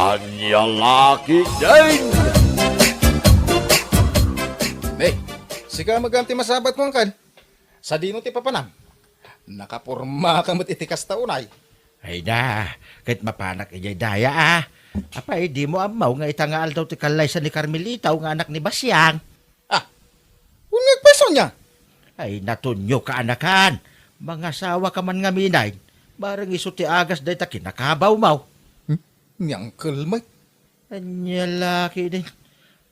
Anyang laki din! May, sika maganti masabat mo kan. Sa dino ti papanam. Nakapurma ka mo't itikas taunay. Ay na, kahit mapanak iyay daya Apay, di mo amaw nga itangaal daw ti kalay sa ni Carmelita nga anak ni Basyang. Unyag peso niya. Ay natunyo ka anakan. Mga sawa ka man nga minay. Barang iso ti agas day ta kinakabaw maw. Niyang kalmay. Anya laki din.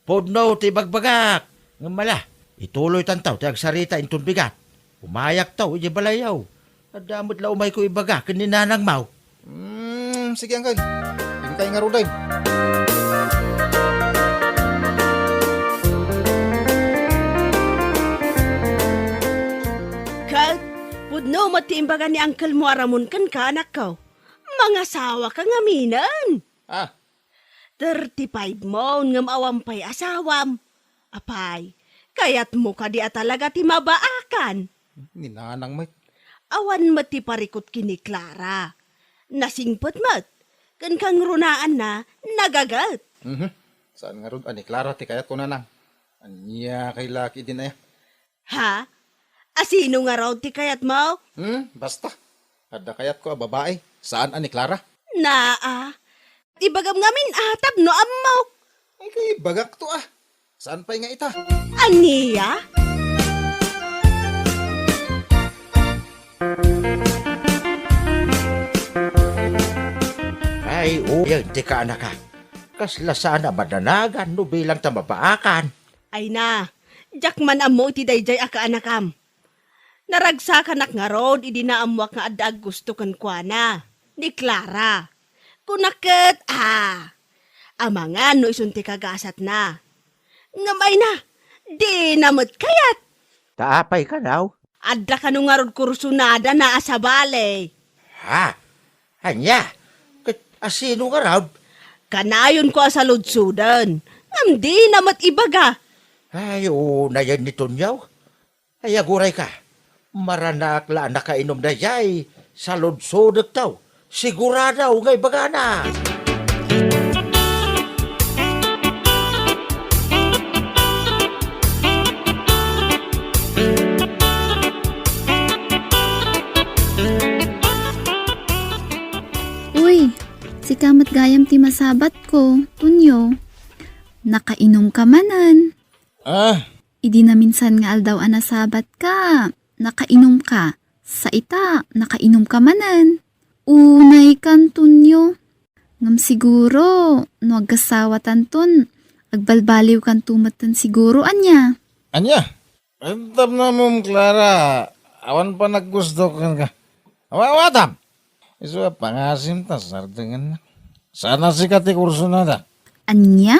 Podno ti bagbagak. Nga mala, ituloy tantaw ti agsarita intun bigat. Umayak taw, iji balayaw. Adamot la umay ko ibaga, kaninanang maw. Sige angkal. Hintay nga ruday. Kat, pudno matiimbagan ni Uncle mo aramon kan ka anak ko. Mga sawa ka nga minan. 35 mo ngam awampay asawam. Apay, kayat mo ka di talaga ti mabaakan. Ninanang may. Awan mati parikot kini Clara. Nasingpot mat. Kan kang runaan na nagagat. Saan nga ron? Ani, Clara, ti kayat ko na nang. Anya kay laki din ay. Ha? Asino nga raw ti kayat mo? Basta. Ada kayat ko, babae. Saan ani, Clara? Naa. Ibagam ngamin atab no ammo. Ay kay bagak to Saan pa'y nga ita? Aniya? Ay, uyag ti ka anak ka. Kasla sana madanagan no bilang tamabaakan. Ay na, jakman amo iti dayjay aka anakam. Naragsakan nga rod, idinaamwak nga adag gusto kan kuana. Ni Clara. Kunaket, amangan no isunti kagasat na. Ngamay na, di namot kayat. Taapay ka daw. Adda ka nung nga rod kursunada na asabale. Ha? Anya? Asino nga raw? Kanayon ko sa lutsudan. Ngam di namot ibaga. Ay, na yan nito niyaw. Ay, aguray ka. Maranak la nakainom na yay. Sa lodsodak taw. Siguradaw ngay bagana. Uy, si kamat gayam ti masabat ko, Tunyo. Nakainom ka manan. Idi na minsan nga aldaw anasabat ka. Nakainom ka. Sa ita, nakainom ka manan. Unay kan, Tunyo. Ngam siguro, no agkasawatan ton. Agbalbaliw kan tumatan siguro, anya. Anya? Antab na mo, Clara. Awan pa naggusto ka. Awatam. Iso pangasim ta, sardengan na. Sana si kati kurso na da. Anya?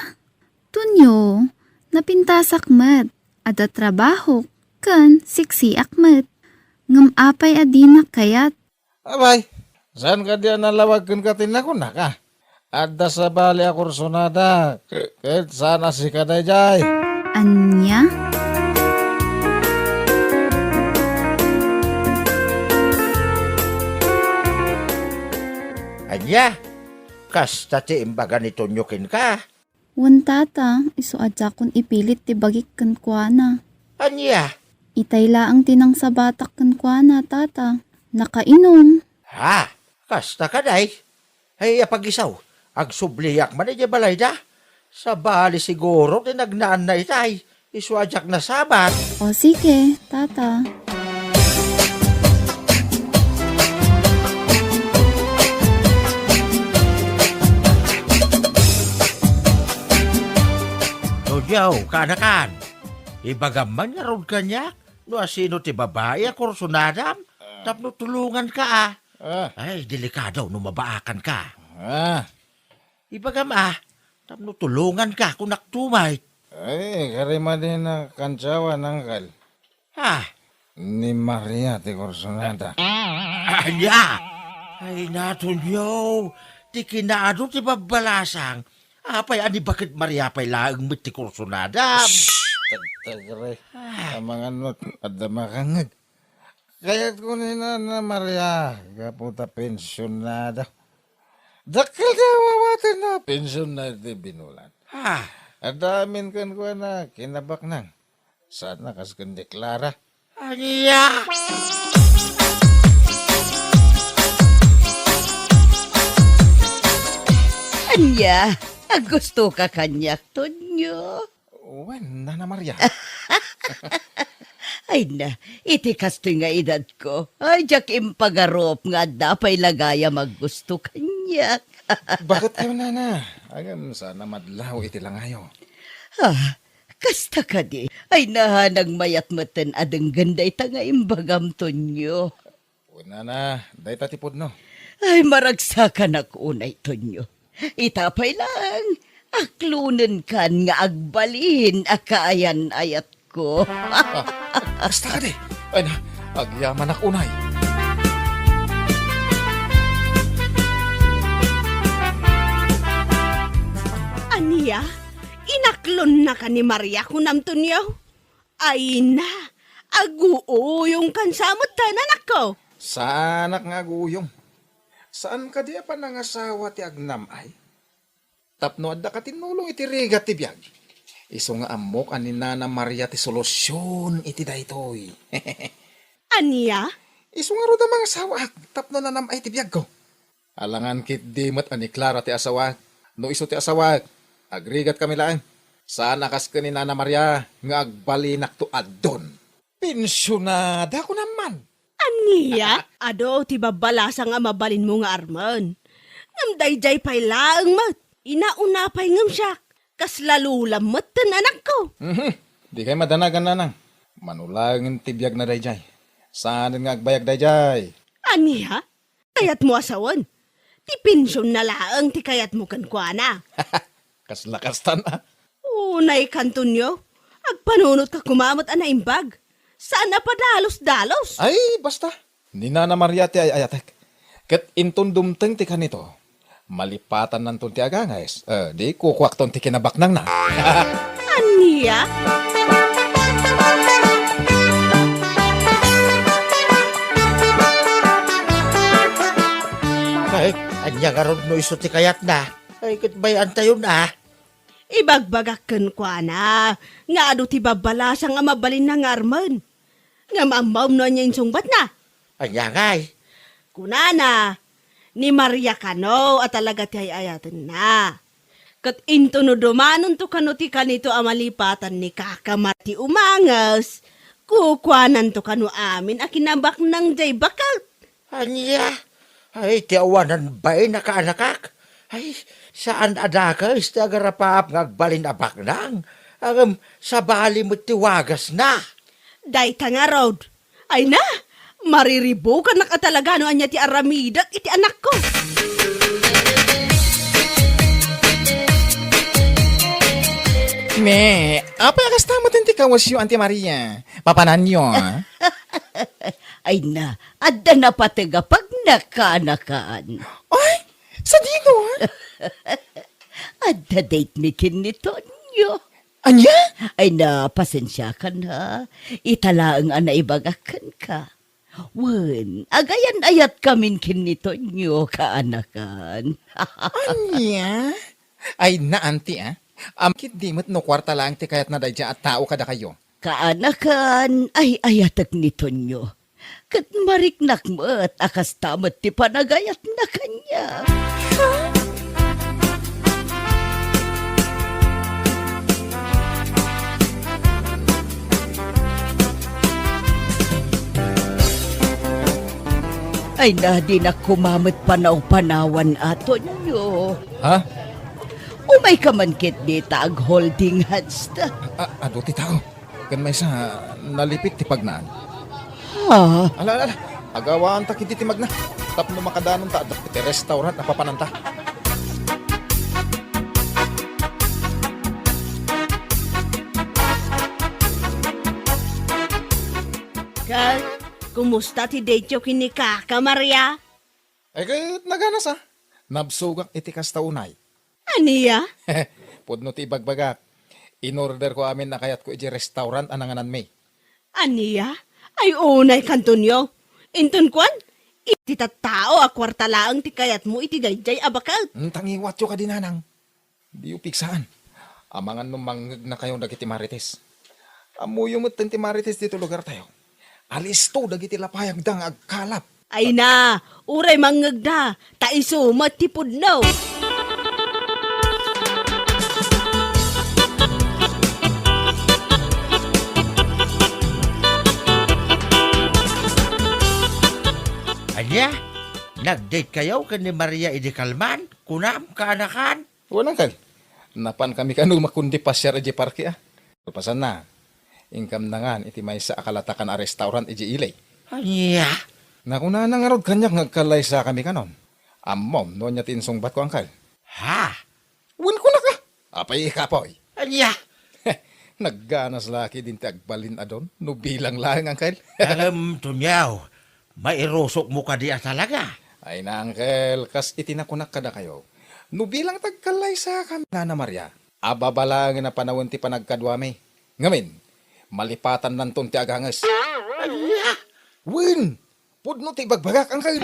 Tunyo, napintasak mat. Ada trabaho, kan siksi akmat. Ngam apay adina kayat. Abay, saan ka diyan nalawag kan katin ako na ka? Ada sa bali a kurso na da. Kahit sana si kaday jay. Anya? Anya? Kasta ti imbaga ni Tonyokin ka. Wan tata, iso adya kon ipilit ti bagik kan kuana. Anya? Itay laang tinang sa batak kan kuana, tata. Nakainom. Ha? Kasta ka day? Ay, apag-isaw. Agsubliyak man ay balay da. Sa bali siguro, tinagnaan na itay. Iswadyak na sabat. O sige, tata. Yaw, kanakan. Ibagaman nga ron kanya. No asino ti babae a kursunadam. Tapno tulungan ka Ay, delikado no mabaakan ka. Ibagam tapno tulungan ka kung naktumay. Ay, karima din na kantsawa ng kal. Ha? Ni Maria ti kurso na da. Anya? Ay, naton yaw. Ti kinaado ti babalasang. Apay, ani bakit Maria pa'y laang mit ti kursunadam? Tagtagre. Mga not, adama kangag. Kaya ko na Maria, kaputa pensyonada. Dakil di awawatan na. Pensyon na di binulan. Ha? Adamin kan ko na kinabak nang. Sana kas kundi Clara. Anya? Anya, gusto ka kanyak, Tonyo. Wen, Nana Maria. Ay na, iti kasto nga edad ko. Ay, jak impagarop nga dapay lagaya maggusto kanyak. Bakit kayo, Nana? Agam sana madlaw iti lang ayo. Kasta ka di. Ay nahanag mayat matan adang ganday nga imbagam, Tonyo. Wen, Nana, day tatipod no. Ay, maragsakan ako unay, Tonyo. Itapay lang. Aklunan kan nga agbalin akaayan ayat ko. Basta ka di. Ay na, agyaman ak unay. Aniya, inaklon na ka ni Maria kunam, Tonyo. Ay na, aguo yung kansamot tanan ako. Saanak nga guyong. Saan ka di pa nangasawa ti agnam ay? Tapno adda ka tinulong iti rigat ti biyag. Iso nga amok ani Nana Maria ti solusyon iti daytoy. Aniya? Iso nga roda mga sawak, tapno na nam ay ti biyag ko. Alangan kit dimot ani Clara ti asawak. No iso ti asawak, agrigat kami lang. Saan akas ka ni Nana Maria nga agbalinak to addon. Pensyonada ko naman. Aniya? Ado, ti babalasa nga mabalin mo nga arman. Ngam dayjay pay laang mat. Inauna pay ngam siya. Kas lalulam mat tan anak ko. Di kayo madanagan na nang. Manulangin tibiyag na dayjay. Saan nga agbayag dayjay? Aniya? Kayat mo asawan. Ti pensyon na laang ti kayat mo kankwana. Kas lakas na. Unay kantunyo. Agpanunot ka kumamot ana imbag. Saan na padalos-dalos? Ay, basta. Ni Nana Maria ti ay ayatek. Kat inton dumteng ti kanito. Malipatan nan ton ti agangayes. Di kukwak ton ti kinabaknang na. Aniya? Ay, anya nga ron no iso ti kayat na. Ay, kitbayan tayo na. Ibagbagakan kwa na. Nga ado ti babalasa nga mabalin na nga arman. Nga mamaw na niya yung sungbat na. Anya ngay. Kunana, ni Maria kano at talaga ti ayatan na. Kat into no dumanon to kano ti kanito amalipatan ni kakamati umangas. Kukwanan to kano amin a kinabak ng jay bakal. Anya? Ay, ti awanan ba'y nakaanakak? Ay, saan adaka is ti agarapap ngagbalin abak nang? Ang sa bali mo tiwagas na. Dayta nga road. Ay na, mariribo ka na katalaga no anya ti aramidak iti anak ko. Me, apa yang kas tamo ti kawasyo, Auntie Maria? Papananyo, ha? Ay na, adda na patiga pag nakanakaan. Ay, sa dino, ha? Adda date mi kinito nyo. Anya? Ay na, pasensya ka na. Italaang ibagakan ka. Wen, agayan ayat kamin kinito nyo kaanakan. Anya? Ay na, Auntie, ha? Amkit dimot no kwarta lang ti kayat na dayja at tao kada kayo. Kaanakan ay ayatak nito nyo. Kat mariknak mo at akas tamat ti panagayat na kanya. Ay na di na kumamit panaw-panawan ato nyo. Ha? Umay ka man kit di tag holding hands ta. Ado ti tao. Kan may sa nalipit ti pagnaan. Ha? Ala. Agawaan ta kiti ti magna. Tapno makadanon ta adak ti restaurant na papananta. Kal, kumusta ti Decho kini Kaka Maria? Ay kayat naganas ha. Nabsugak iti kastaunay. Aniya? Pudno ti bagbagak. In-order ko amin na kayat ko iti restaurant ananganan may. Aniya? Ay unay kanton yo. Inton kwan? Iti tattao a kwarta laang ti kayat mo iti dayjay abakal. Tangiwat yo ka din, nanang. Di yo piksaan. Amangan numangag na kayo dagiti marites. Amuyo mo ti marites dito lugar tayo. Alisto dagiti lapayag dang agkalap. Ay na, uray mangagda, taiso matipod no. Anya, nag-date kayo kan ni Maria Idikalman? Kunam, kaanakan? Walang kal. Napan kami kanu makundi pasyar iji parke ah. Pasan na. Ingkam na nga iti may sa akalatakan a restaurant iji ilay. Anya, Nakuna na nga rod kanyak ngagkalay sa kami kanon. Amom, no niya tinsong bat ko angkal. ha? Win ko na ka. Apay ikapoy. Anya, Nagganas laki din ti agbalin adon. No bilang lang angkal. tunyaw, mairusok mo ka diya talaga. Ay na angkel, kas itinakunak kada kayo. No bilang tagkalay sa kami na Maria. Ababalangin na panawon ti panagkadwami. Ngamin, malipatan nanton ti aganges. Anya, Win! Pudno ti bagbagak angkal.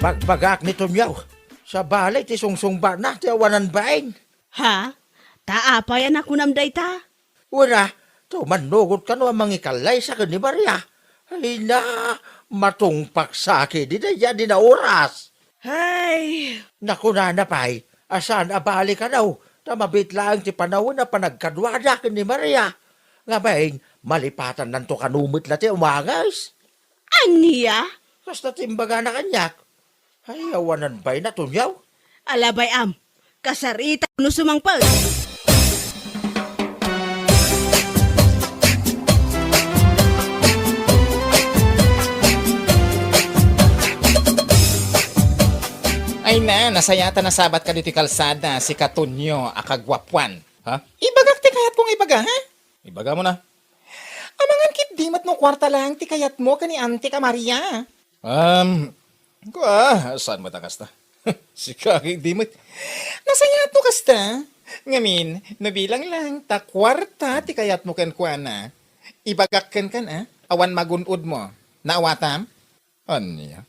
bagbagak ni tunyaw. Sa balay, ti sungsungba na, ti awanan baing. Ha? Taapayan ako namday ta. Wala, to manugot ka no ang mangikalay sa kan ni Maria. Ay na, matungpak sa akin, di na yan, di na oras. Ay, Naku na pay, asan abali ka daw, na mabit lang ti panahon na panagkadwada kan ni Maria. Nga baing, malipatan nanto kanumit na ti umangas. aniya? Basta timbaga na kanyak. Ay, awanan ba'y na tunyaw? Alabay am, kasarita no sumangpal. Ay na, nasayata na sabat ka dito kalsada, si Katunyo, akagwapwan. Ha? Ibagak ti kayat kong ibaga, ha? Ibaga mo na. Amangan kit dimat no kwarta lang ti kayat mo kani Auntie ka Maria. Saan mo ta kasta? Si kakig dimot. Nasayat mo kasta. Ngamin, nabilang lang, ta kwarta ti kayat mo kan kuana. Ibagak kan, awan magunod mo. Naawatam? Anya?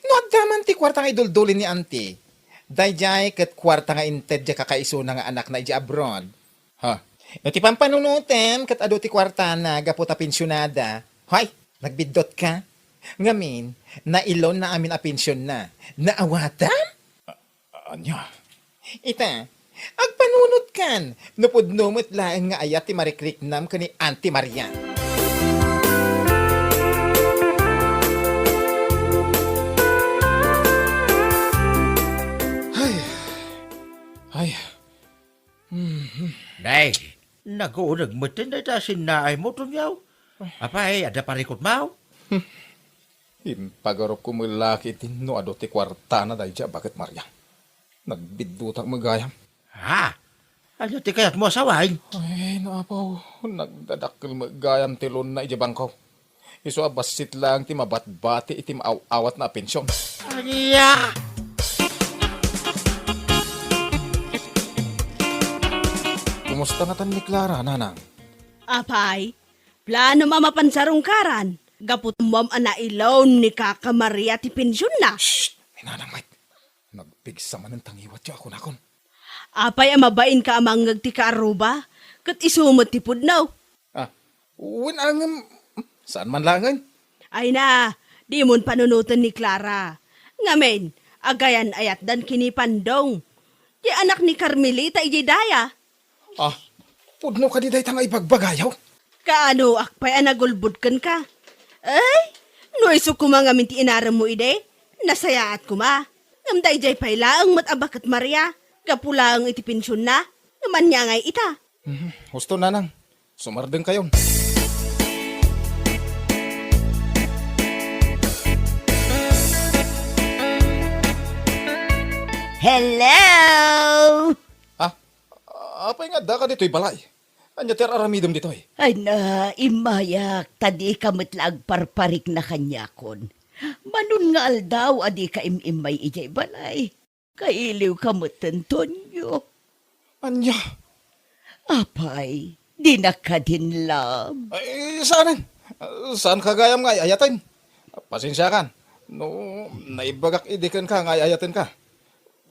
No, daman ti kwarta nga iduldulin ni Auntie. Dayjay kat kwarta nga inted ja kakaiso na nga anak na ija abroad. Ha? No, ti pampanunutem kat ado ti kwarta na gaputa pensyonada. Hoy, nagbidot ka? Ngamin, nailon na amin a pensyon na. Naawatam? Anya? Ita, agpanunot kan. Napudnumot laeng nga ayat ti marikriknam ka ni Auntie Maria. Ay, Nay, naguunag mo tin na ta sinaay mo tunyaw. Apay, ada parikot mau? Impagarop ko mulaki tin no ado ti kwarta na dayja bakit Maria. Nagbidutang magayam. Ha? Ano ti kayat mo asawain? Ay, naapaw. Nagdadakil magayam ti lon na ijabang ko. Iso abasit lang ti mabatbati iti awat na pensyon. Anya! Kumusta nga tan ni Clara, nanang? Apay, plano mamapansarong karan. Gapot mom ana ilaw ni Kaka Maria ti pensyon na. Shh! Ay, nanang, mate. Nagpigsa man ang tangiwat yo ako nakon. Apay amabain ka amangag ti kaaruba. Kat isumot ti pudnaw. Uwin ang... Saan man langan? Ay na, di mon panunutan ni Clara. Ngamen, agayan ayat dan kini Pandong. Di anak ni Carmelita iji daya. Pudno ka di day tanga ipagbagayaw. Kaano akpay anagulbudkan ka? Ay, no iso kumangamin ti inaram mo ide. Nasayaat kuma. Ngamday jay payla ang matabakat Maria. Kapula ang itipensyon na. Naman niya ngay ita. Husto nanang. Sumardeng kayon. Hello! Apay nga da ka dito'y balay. Anya ter aramidom dito'y. Ay na, imayak, tadi kamitlag parparik na kanyakon. Manun nga aldaw, adi ka imimay ijay balay. Kailiw kamutan Tonyo. Anya? Apay, Di na ka din love. Ay, saan? Saan ka gayam nga ayatin? Pasensya kan. No, naibagak idikan ka nga ayatin ka.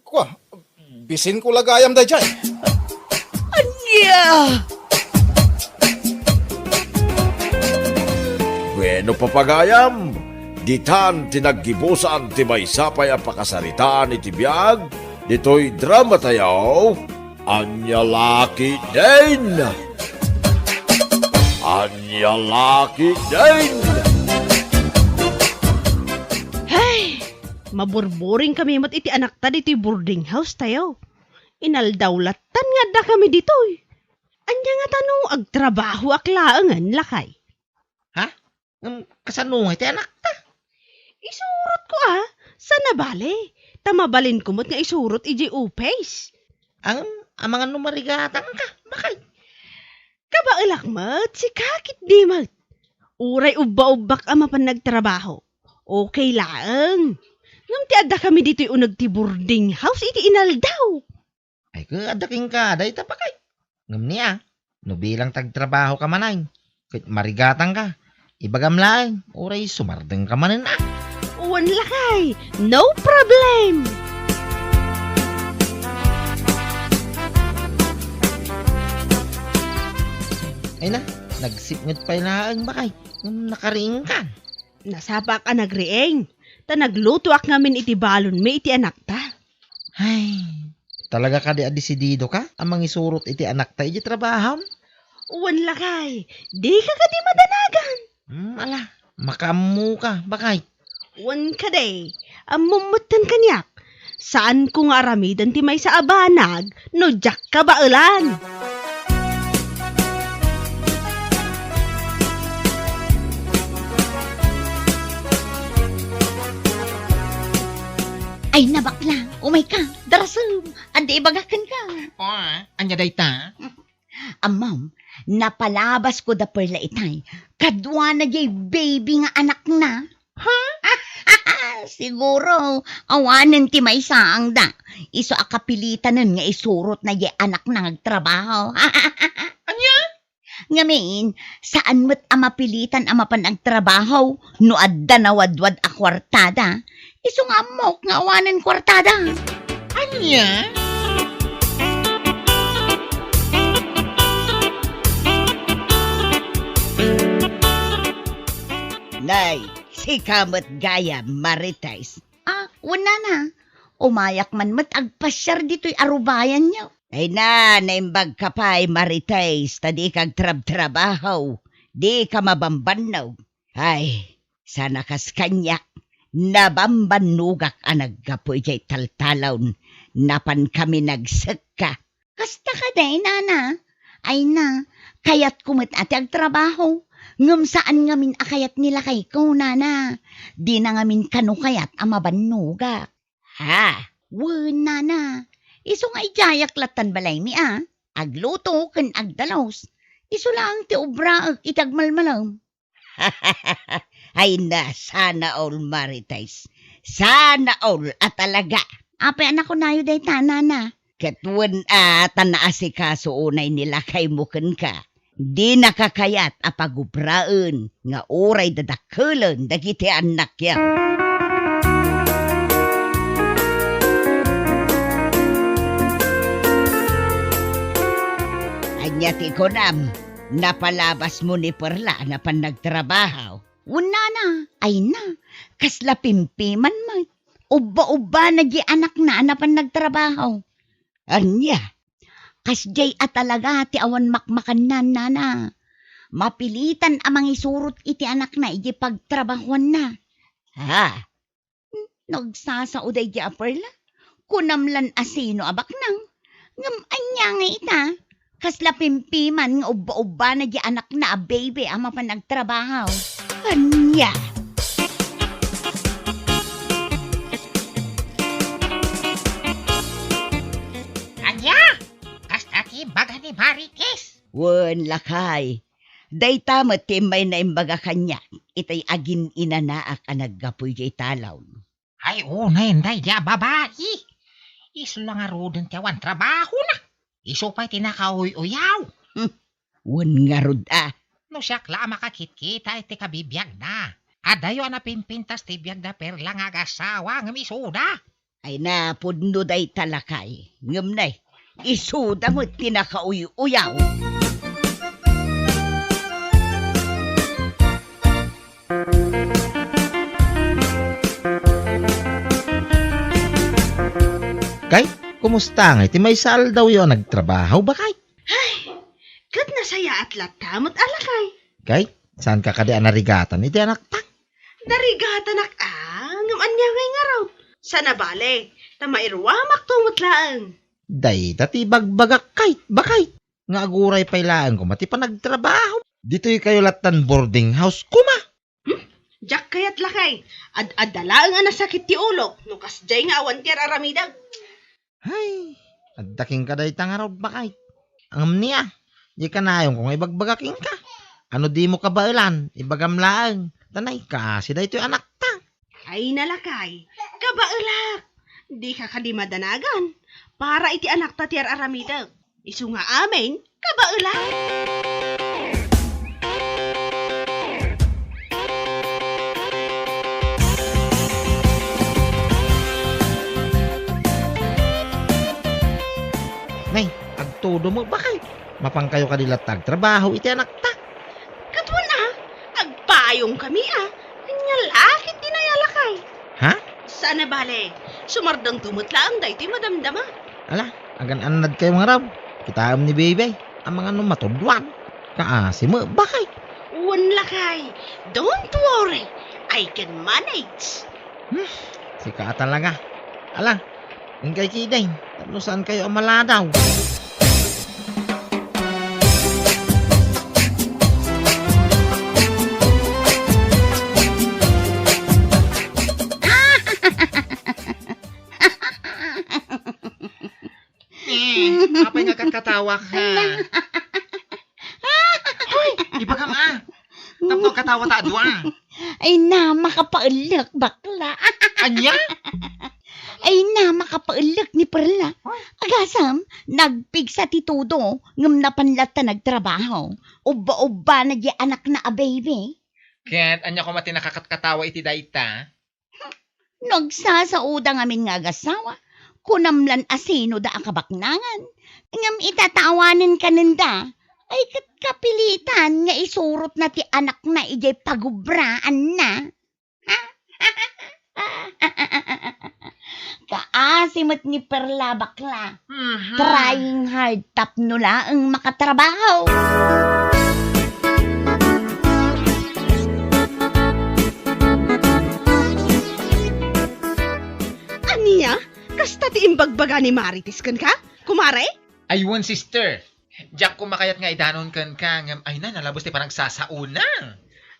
Kwa, bisin ko lagayam day jay. Anya! Bueno papagayam, ditan tinaggibusan ti may sapay ang pakasaritaan iti biyag, dito'y drama tayo, Anya Laki din! Anya Laki din! Hey, maburburing kami mat iti anak ta dito boarding house tayo. Inaldawlatan nga da kami ditoy. Anya nga tanong agtrabaho aklaangan lakay. Kasanungay ti anak ta. Isurot ko sa nabali. Tamabalin ko mo't nga isurot iji upays. Ang mga numarigatang ka, bakay? Kabailak mat, si kakit di mat. Uray ubba-ubbak ama pan nagtrabaho. Okay lang. Ngam ti adda kami dito'y unag ti boarding house iti inaldaw. Ay adaking ka, day tapakay. Ngam niya, no bilang tagtrabaho ka manay. Kahit marigatang ka, ibagam lang, uray sumardeng ka manin na. Uwan lakay, no problem. Ay na, nagsipngot pa ilaang bakay. Nakariing ka. Nasapa ka nagrieng. Ta nagluto ak ngamin iti balon may iti anak ta. Ay, talaga ka di adisidido ka? Amang isurot iti anak ta iti trabaho? Uwan lakay, di ka di madanagan. Ala, makamu ka, bakay. Uwan ka day, amumutan kanyak. Saan ko nga aramidan ti may sa abanag, no jak ka baulan. Ay nabakla, umay ka, darasam, andi ibagakan ka. Anya day ta? Amam, napalabas ko da perla itay, kadwa na jay baby nga anak na. Ha? Siguro, awanan ti may saang da. Iso akapilitanan nga isurot na jay anak na nagtrabaho. Anya? Ngamin, saan mo't amapilitan amapan ang trabaho, no adda na wadwad a kwartada, iso nga mo nga awanan kwartada. Anya? Nay, si kamot gaya maritais. Wala na. Umayak man mat agpasyar dito'y arubayan niyo. Ay na, naimbag ka pa'y maritais, tadi kag trab-trabaho. Di ka mabambanaw. Ay, sana kas kanyak. Nabambanugak ang naggapoy jay taltalawn. Napan kami nagsaka. Kasta ka day, nana. Ay na, kayat kumit ati agtrabaho. Ngam saan ngamin akayat nila kay ko, nana. Di na ngamin kanukayat ang mabanugak. Ha, wala na. Iso nga ijayak latan balay mi Agluto kan agdalaws. Iso lang ti obra itagmalmalam. Ay na, sana all maritais. Sana all at talaga. Apay anak ko nayo day tanana. Katwan tanaasikaso unay nila kay mukan ka. Di nakakayat apagubraan nga oray dadakulan dagiti anak yan. Anyati ko nam, napalabas mo ni Perla na pan nagtrabaho. Una na, ay na, kasla pimpiman mo. Uba-uba na di anak na pan nagtrabaho. Anya, kasjay at talaga ti awan makmakan na nana. Mapilitan amang isurot iti anak na iti pagtrabahuan na. Ha? Nagsasauday di Perla? Kunamlan asino abak nang. Ngam anya nga ita. Kasla pimpiman nga uba-uba na di anak na baby ama pa nagtrabaho. Anya? Anya? Kastati baga ni Marites. Wan lakay. Dayta matimay na imbaga kanya. Itay agin inanaak ang naggapoy jay talaw. Ay unay day dia babae. Iso lang arudan tiyawan trabaho na. Iso pa'y tinakaoy-uyaw. Wan nga rod No siya kla makakit-kita iti kabibiyag na. Adayo na pinpintas ti biyag na perla nga agasawa ng isuda. Ay na pudno day talakay. Ngam nay, isuda mo tinakauy-uyaw. Kay, kumusta nga? Iti may sal daw yun nagtrabaho ba kay? Kat nasaya at latamot alakay. Kay, saan ka kadi anarigatan iti anak ta? Darigatan ngam anya ngay nga raw. Sana bale, tamairwamak tumutlaan. Day, dati bagbagak kay, bakay. Nga aguray pailaan ko, mati pa nagtrabaho. Dito'y kayo latan boarding house kuma. Jak kayat lakay. Ad-adala nga nasakit ti ulo. Nukas jay nga awan tiar aramidag. Ay, addaking ka day tangaraw bakay. Ang niya, di ka na yung kung ibagbagaking ka. Ano di mo kabailan, ibagam lang. Tanay ka, si day to'y anak ta. Ay nalakay. Kabaulak. Di ka kadimadanagan. Para iti anak ta tiar aramidag. Isu nga amin, kabaulak. Nay, agtudo mo bakay. Mapang kayo kadilatag trabaho iti anak ta. Katwan agpayong kami Anya lakit dinayalakay. Ha? Sana bale, sumardang tumutlaang day ti madamdama. Ala, agan anad kayo mga rab. Kitaam ni baby, ang mga matudwan. Kaasi mo, bakay. Wan lakay. Don't worry. I can manage. Si ka talaga. Ala, ang kay kiday, tapno saan kayo amaladaw? Apay nga katawa ka. Hoy, iba ka ma. Tapno katawa ta adwa. Ay na, makapaulak bakla. Anya? Ay na, makapaulak ni Perla. Agasam, nagpigsa ti todo, ngam napanlat ta nagtrabaho. Uba-uba na di anak na a baby. Ket anya ko mati nakakatkatawa iti dayta. Nagsasauda ngamin nga agasawa. Kunamlan asino da ang kabaknangan. Ngam itatawanan ka nanda. Ay kapilitan nga isurot na ti anak na ijay pagubraan na. Kaasimot ni Perla bakla. Trying hard tapno laang makatrabaho. Aniya? Kasta ti imbagbaga ni Marites kan ka? Kumare? Aywan sister. Diyak kumakayat nga idanon kan ka ngam ay na nalabos ti parang sasauna.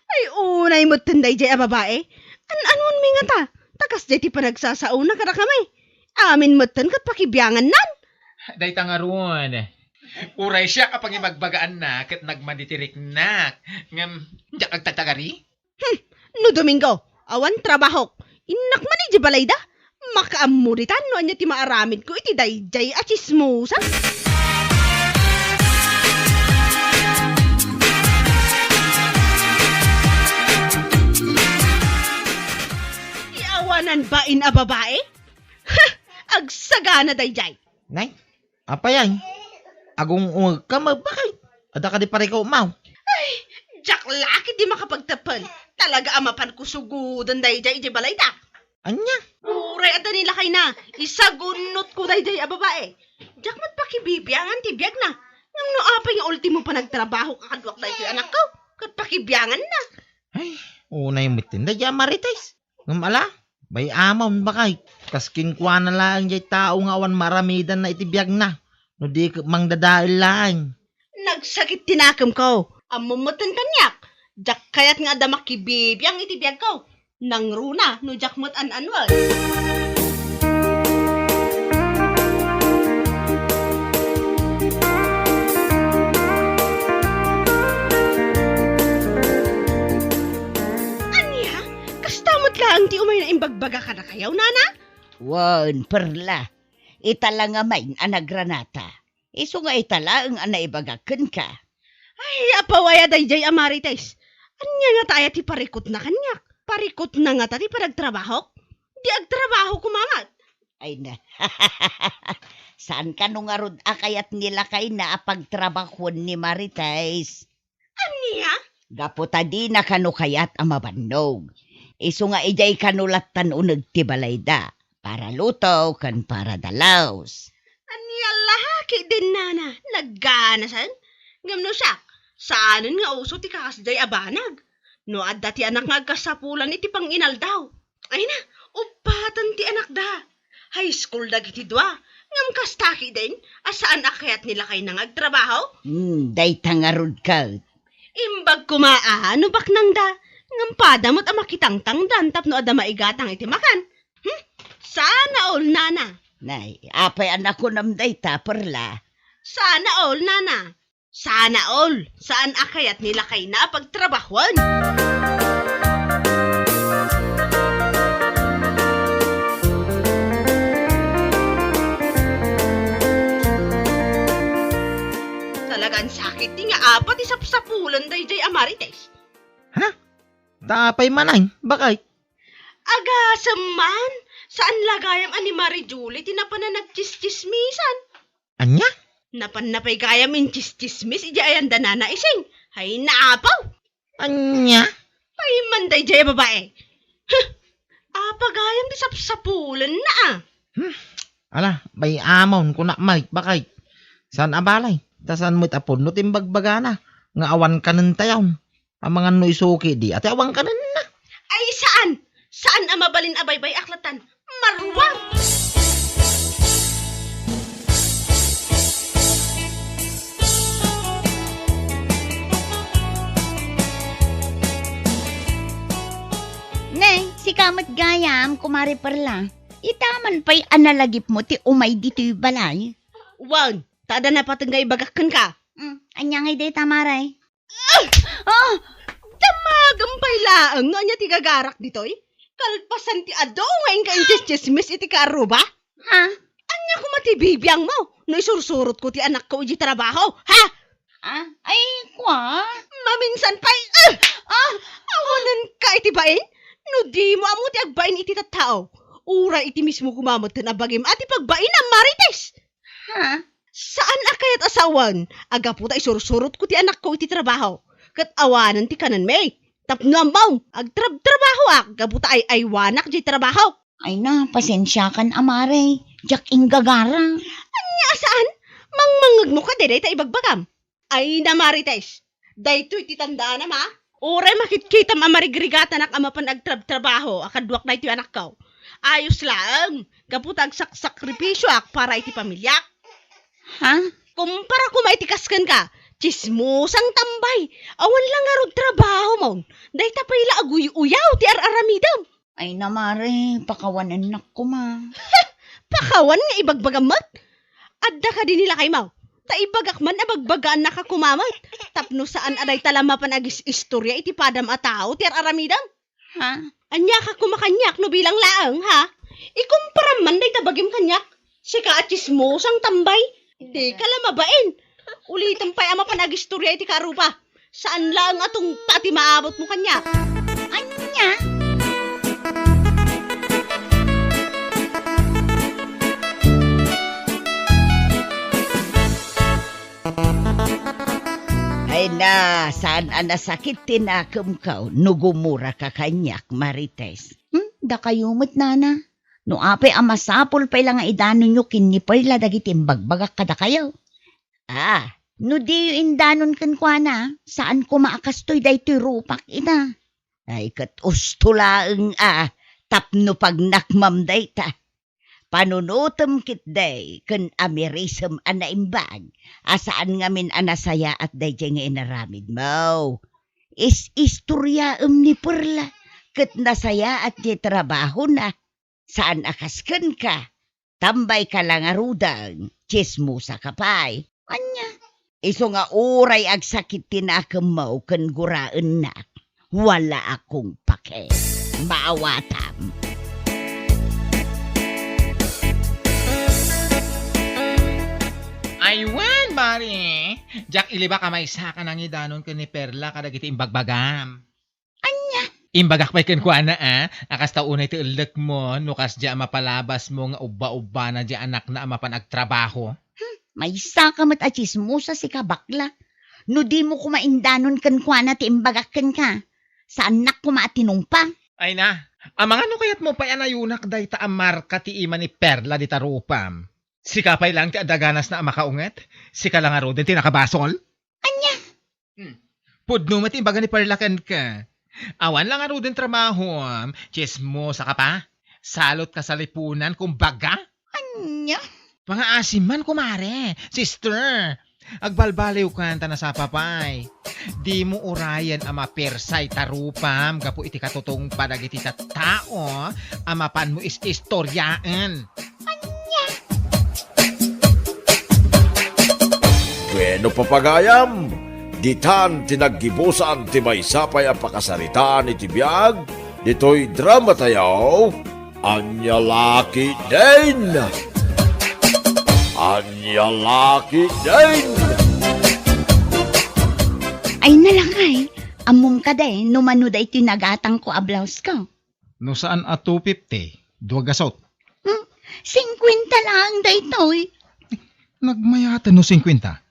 Ay unay mo tinday jay a babae. Anon mi nga ta? Takas jay ti panagsasauna kada kami. Amin mo kat pakibiyangan nan. Dayta nga ron. Uray siya kapag imagbagaan na ket nagmaditirik na. Ngam diyak agtatagari. No Domingo, awan trabahok. Inak man iti balayda. Makaamuritan no anya ti maaramid ko iti dayjay a chismosa. Iawanan ba in a babae? Agsagana dayjay. Nay, apa yan? Agong umag ka magbakay. Ada ka di pare ka umaw. Jack laki di makapagtapan. Talaga amapan ko sugudan dayjay iti balayda. Anya? Uray at nila kay na. Isagunot ko dayjay a babae. Jack mat pakibibiyangan ti biyag na. Ngam no apay nga ultimo pa nagtrabaho kakadwak da ito anak ko. Kat pakibiyangan na. Ay, unay mitin da dyan marites. Ngam ala, bay amon bakay. Kaskin kwa na lang jay tao nga awan maramidan na itibiyag na. No di mang dadail lang. Nagsakit tinakam ko. Amumutan kanyak. Jack kayat nga da makibibiyang iti biyag ko. Nang runa no Jack mat an-anwal. Aniya, kastamot lang ti umay na imbagbaga ka na kayaw, nana? Wan, Perla. Itala nga main anagranata. Isu nga itala ang anaibagakan ka. Ay, apawaya dayjay amarites. Anya nga tayo ti parikot na kanyak. Parikot na nga ti panagtrabaho. Di agtrabaho kumamat. Ay na. Saan ka nung arod akayat nila kay na apagtrabahon ni Marites? Anya? Gaputa di na kanu kayat amabannog. Iso nga ijay kanulatan unag tibalay da. Para luto kan para dalaws. Anya lahaki din nana. Nagganasan. Ngamno siya. Saanan nga uso ti kakasday abanag. No adda ti anak nga kasapulan iti pang inal daw. Ay na, upatan ti anak da. High school dagiti dua. Ngam kastaki din. Asaan akayat nila kay nang agtrabaho? Day tangarod ka. Imbag kumaano bak nang da. Ngam padamot ang makitangtang dan tapno ada maigatang iti makan. Sana all nana. Nay, apay anak ko namday ta perla. Sana all nana. Sana all. Saan akayat nila kay na pagtrabahuan? Talagang sakit di nga apat isapsapulan dayjay amarites. Tapay manay, bakay? Agasam man. Saan lagayam ani Mari Julie tinapan na nagchis-chismisan? Anya? Napan na pa'y gayam in chis-chismis ija ayan danana ising. Hay naapaw. Anya? Pa'y manday jaya babae. Apa gayam di sapsapulan na ah. Ala, bay amon ko na may, bakay? Saan abalay? Tasan mo't apon no timbagbagana. Nga awan ka ng tayaw. Ang mga nuisuki di, ate awan ka na. Ay saan? Saan ang mabalin abaybay aklatan? Maruwang! Nay, si kamat gayam, kumari perla. Itaman pa'y analagip mo ti umay dito'y balay. Wan, tada na patunggay bagakan ka. Anyang day tamaray. Damagang laang nga niya tigagarak ditoy. Kalpasan ti ado ngayon ka inches-chismis iti karuba. Ha? Anya ko matibibiyang mo. No isursurot ko ti anak ko uji trabaho. Ha? Ay, kwa? Maminsan pa'y, awanan ka iti bain? No di mo amo ti agbain iti tattao. Ura iti mismo kumamot na bagim at ipagbain ang marites. Ha? Saan akayat asawan? Aga po ta isursurot ko ti anak ko iti trabaho. Kat awanan ti kanan may. Tapno ambaw, agtrabaho gabuta ay aywanak di trabaho. Ay na, pasensya kan amare. Jak inggagara. Anya saan? Mangmangag mo ka deday ta ibagbagam. Ay na marites. Daytoy ti tandaan na ma. Ore makitkitam amarigrigat anak amapan agtrabaho. Akadwak na iti anak ko. Ayos lang. Gabuta agsakripisyo para iti pamilya. Ha? Kumpara kumaitikaskan ka. Chismosang tambay. Awan lang nga trabaho mo. Day tapay la aguy-uyaw ti ar-aramidam. Ay na, mare. Pakawanan na ko, ma. Pakawan nga ibagbagamat. Adda ka din nila kay Mau. Ta ibagak man abagbagaan na kakumamat. Tapno saan aday talamapan agis istorya iti padam a tao ti ar-aramidam. Ha? Anya ka kumakanyak no bilang laang ha. Ikumpara man day tabagim kanyak. Sika at chismosang tambay. Di ka lamabain. Ulitan pa'y ama panagistorya iti karupa. Saan lang atong tati maabot mo kanya? Anya? Ay na, saan nasakit tinakam ka? Nugumura ka kanyak, Marites. Da kayo mo't nana. No apay amasapol pa'y lang nga idanon nyo kinipay la dagiti imbagbagak kada kayo. No di yung indanon kan kwa na, saan ko maakastoy daytoy rupak ina. Ay kat ustulaeng tapno pag nakmam dayta. Panunutom kit day, kan amirisem anaimbag, asaan ngamin anasaya at dayjay nga inaramid mo. Istorya ni perla, kat nasaya at di trabaho na. Saan akasken ka? Tambay ka lang arudang, chismosa ka pa'y. Anya? Iso nga uray ag sakit tinakam mo kan guraan na. Wala akong pake. Maawatam. Aywan, Mari. Jack iliba ka may saka nang idanon ka ni Perla kada kiti imbagbagam. Anya? Imbagak pa'y kuana akas taunay ti ulek mo, nukas dya mapalabas mo nga uba-uba na dya anak na mapanagtrabaho. May saka mat achismosa si kabakla. No di mo kumaindanon kan kwa na ti imbagakan ka. Sa anak ko maatinumpa. Ay na, amang ano kayat mo pa yanayunak day ta amar ka ti ima ni Perla di tarupam. Sika pa'y lang ti adaganas na makaunget, sika lang aro din ti nakabasol. Anya? Pudno mati imbaga ni Perla kan ka. Awan lang aro din trabaho, chismosa ka pa. Salot ka sa lipunan kumbaga. Anya? Mga asiman kumare, sister. Agbalbaliw kanta na sa papay. Di mo urayan ama persay tarupam, gapo iti katutong padagiti tao, amapan mo is istoryaan. Bueno papagayam, ditan tinaggibusan ti maysapay a pakasaritaan iti biag, dito'y drama tayaw, Anya Laki din! Anya Laki din! Ay nalangay. Amom ka day, numano day tinagatang ko a blouse ko. No saan a 250? Duwagasot. 50 lang day toy. Nagmayatan no 50.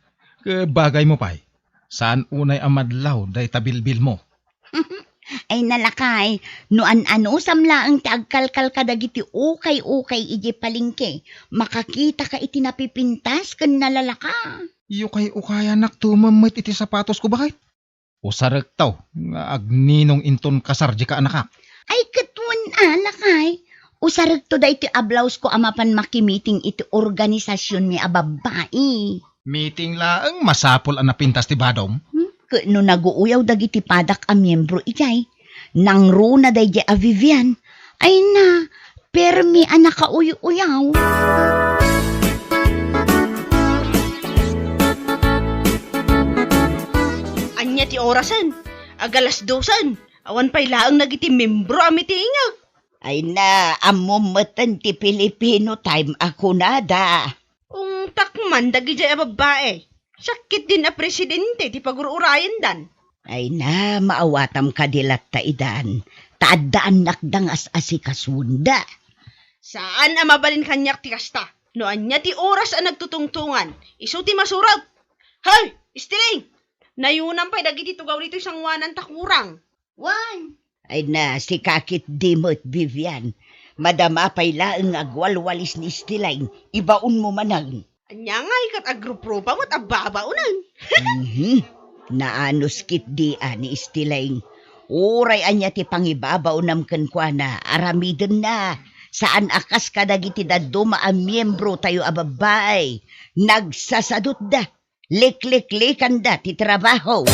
Bagay mo pa'y. Saan unay amadlaw day tabilbil mo? Ay nalakay, no ano samla ang tiagkalkal kadagiti ukay-ukay iji palingke. Makakita ka iti napipintas kan nalalaka. Iyo kay ukaya naktumamit iti sapatos ko bakit? Usarag taw, nga agninong inton kasarji ka anak. Ay katwan alakay. Usarag to da iti ablaws ko amapan makimiting iti organisasyon mi ababai. Meeting laang masapol ang napintas ti Badom. No naguuyaw dagiti padak a miyembro ijay. Nang runa day a Vivian. Ay na, permi a nakauyaw. Anya ti orasan, agalas 2. Awan pa'y laang nagiti membro amiti inga. Ay na, amumatan ti Filipino time ako nada. Takman dagi jay a babae. Sakit din a presidente ti pagururayan dan. Ay na, maawatam ka dilat ta idan. Taadaan nakdangas asikasunda. Saan a mabalin kanyak ti kasta? No anya ti oras a nagtutungtungan. Isu ti masurat. Hay, istiling! Nayunan pa'y dagiti tugaw dito isang wanan takurang. Wan! Ay na, si kakit dimot, Vivian. Madama pa'y laang agwalwalis ni Stilain. Ibaon mo manang. Anya nga ikat agrupropa mo't ababaunan. Naanos kit di ni Stilain. Uray anya ti pangibabaw namken kwa na. Aramiden na. Saan akas kadagiti daduma ang miyembro tayo ababay. Nagsasadot da. Lik-lik-likan da ti trabaho.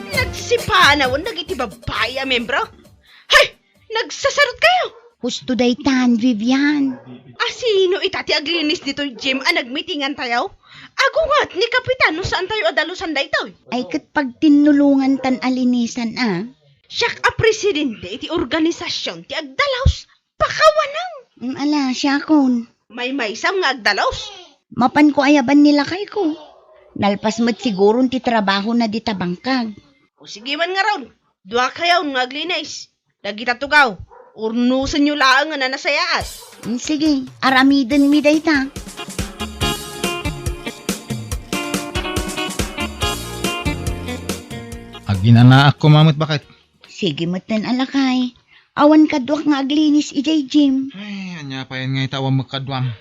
Nagsipanawan nagiti babae a membro. Hay! Nagsasarot kayo! Husto daytan, Vivian. Sino itati aglinis dito Jim a nagmitingan tayo? Agungat ni Kapitan no saan tayo adalusan dayto? Ay kat pag tinulungan tan alinisan Siyak a presidente iti organisasyon ti agdalaws. Pakawanang! Ala, siya kon. May maysam nga agdalaws. Mapan ko ayaban nila kay ko. Nalpas mo't siguro ti trabaho na di tabangkag. O sige man nga ron. Dua kayaw nga aglinis. Dagita tugaw. Urnusan nyo laang nga nanasayaat. Sige, aramiden mi dayta. Aginanaak ko mamit bakit? Sige mo't alakay. Awan kadwak nga aglinis ijay Jim. Ay, anya pa yan nga itawang magkadwam.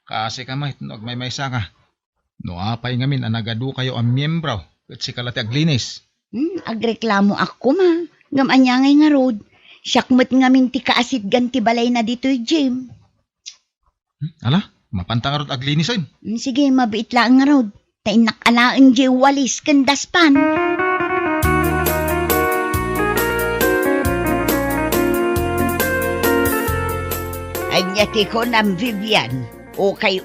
Kasi kamay, may ka. No apay ngamin, anagadu kayo ang miyembro. At si kalati aglinis. Agreklamo ako ma. Ngam anya ngay nga road. Siyakmat ngamin ti kaasit ganti balay na dito'y Jim. Ala, mapanta nga rod aglinisin. Sige, mabiit lang nga road. Tainak alaan jay walis kandaspan. Anyati ko nam Vivian. Okay,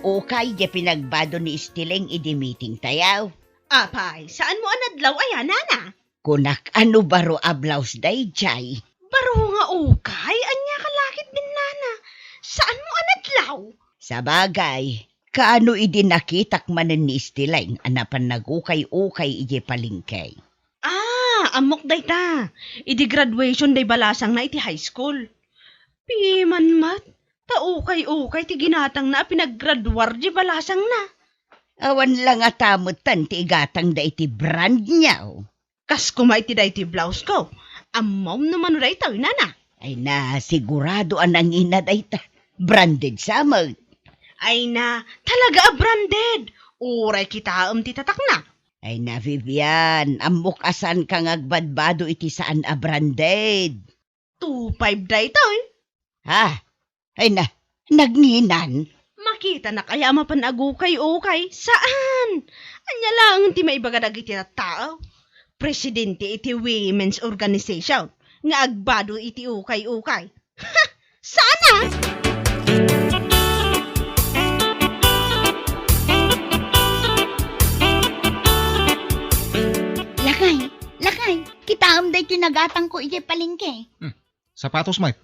di pinagbado ni Stiling idi meeting tayaw. Apay, saan mo anadlaw ayan, nana? Kunak ano baro ablaws day jay. Baro nga ukay, anya kalakit din nana. Sa bagay, kaano idi nakitak manen ni Istilaing anapan nagukay-ukay iji palingkay. Amok day ta. Idi graduation day balasang na iti high school. Piman mat, taukay-ukay ti ginatang na pinaggraduar di balasang na. Awan lang atamutan ti igatang da iti brand niyaw. Kas kumay ti day ti blouse ko. Amaw naman day tayo na. Ay na, sigurado anang ina day ta. Branded samag. Ay na, talaga branded. Uray kita ti tatak na. Ay na, Vivian, amok asan kang agbadbado iti saan a branded. 2.5 day tayo. Ha? Ay na, nagninan. Makita na kaya mapanagukay-ukay. Saan? Anya lang ti maibagadag iti tao. Presidente iti Women's Organization. Nga agbado iti ukay-ukay. Ha! Sana! Lakay, kita day tinagatang ko iti palingke. Sapatos, Mike.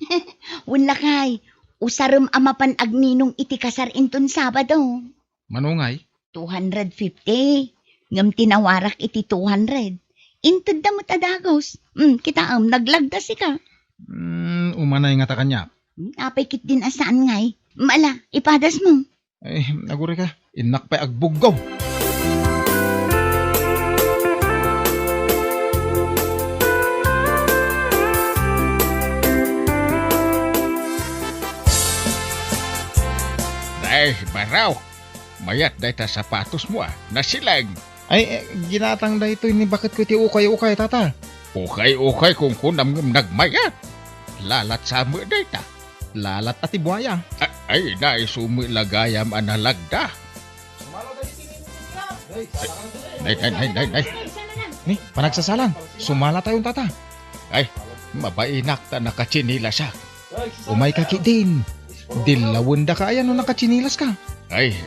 Wen lakay, usarum amapan agninong iti kasar inton Sabado. Manungay. 250. Ngam tinawarak iti 200. Inted damot adagos. Kita naglagda si ka. Umanay nga ta kanya. Apay kit din asaan ngay. Mala, ipadas mo. Ay, naguri ka. Inak pa agbuggaw. Ay, baraw. Mayat dahi ta sapatos mo nasilag. Ay, ginatang da ito ni bakit ko iti ukay-ukay, tata. Ukay-ukay kung kunam nagmayat. Lalat sa mo dahi ta. Lalat at ibuaya. Ay, naisumi lagayam analagda. Nay. Ni, panagsasalan. Sumala tayong tata. Ay, mabainak ta nakachinila siya. Umay kaki din. Dilawon da ka ayan no nakachinilas ka. Ay,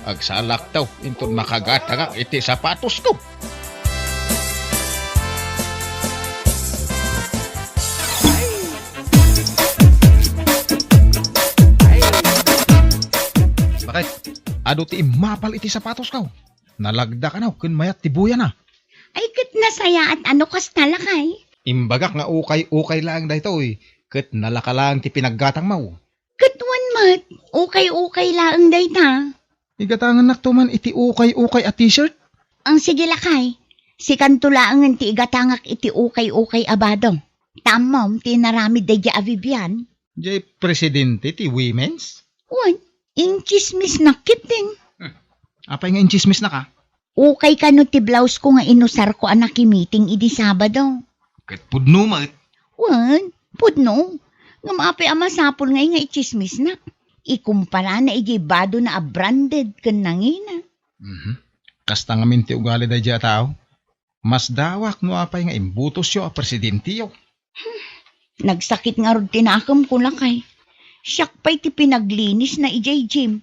agsalak daw. Into nakagata nga iti sapatos ko. Bakit? Ado ti imapal iti sapatos ka. Nalagda ka na, kun mayat tibuya na. Ay kit nasaya at ano kas talakay. Imbagak nga ukay-ukay lang da ito eh. Kat nalaka lang ti pinaggatang mau. Katwan mat, ukay-ukay laang day ta. Igatangan naktuman iti ukay-ukay at t-shirt. Ang sige lakay, si kantulaang ti igatangak iti ukay-ukay abado. Tamom, tinarami day ja Vivian. Jay presidente ti women's? Wan, inchismis nakit din. Apay nga inchismis na ka? Ukay ka no ti blouse ko nga inusar ko anak meeting idi Sabado. Kat pudno mat. Wan, pudno. Nga maapi ama sapol ngay nga ichismis na. Ikumpara na igibado na branded kan nangina. Kasta nga minti ugali da dya tao. Mas dawak no apay nga imbutos yo a presidente yo. Nagsakit nga rod tinakam ko lakay. Siyak pa'y ti pinaglinis na ijay Jim.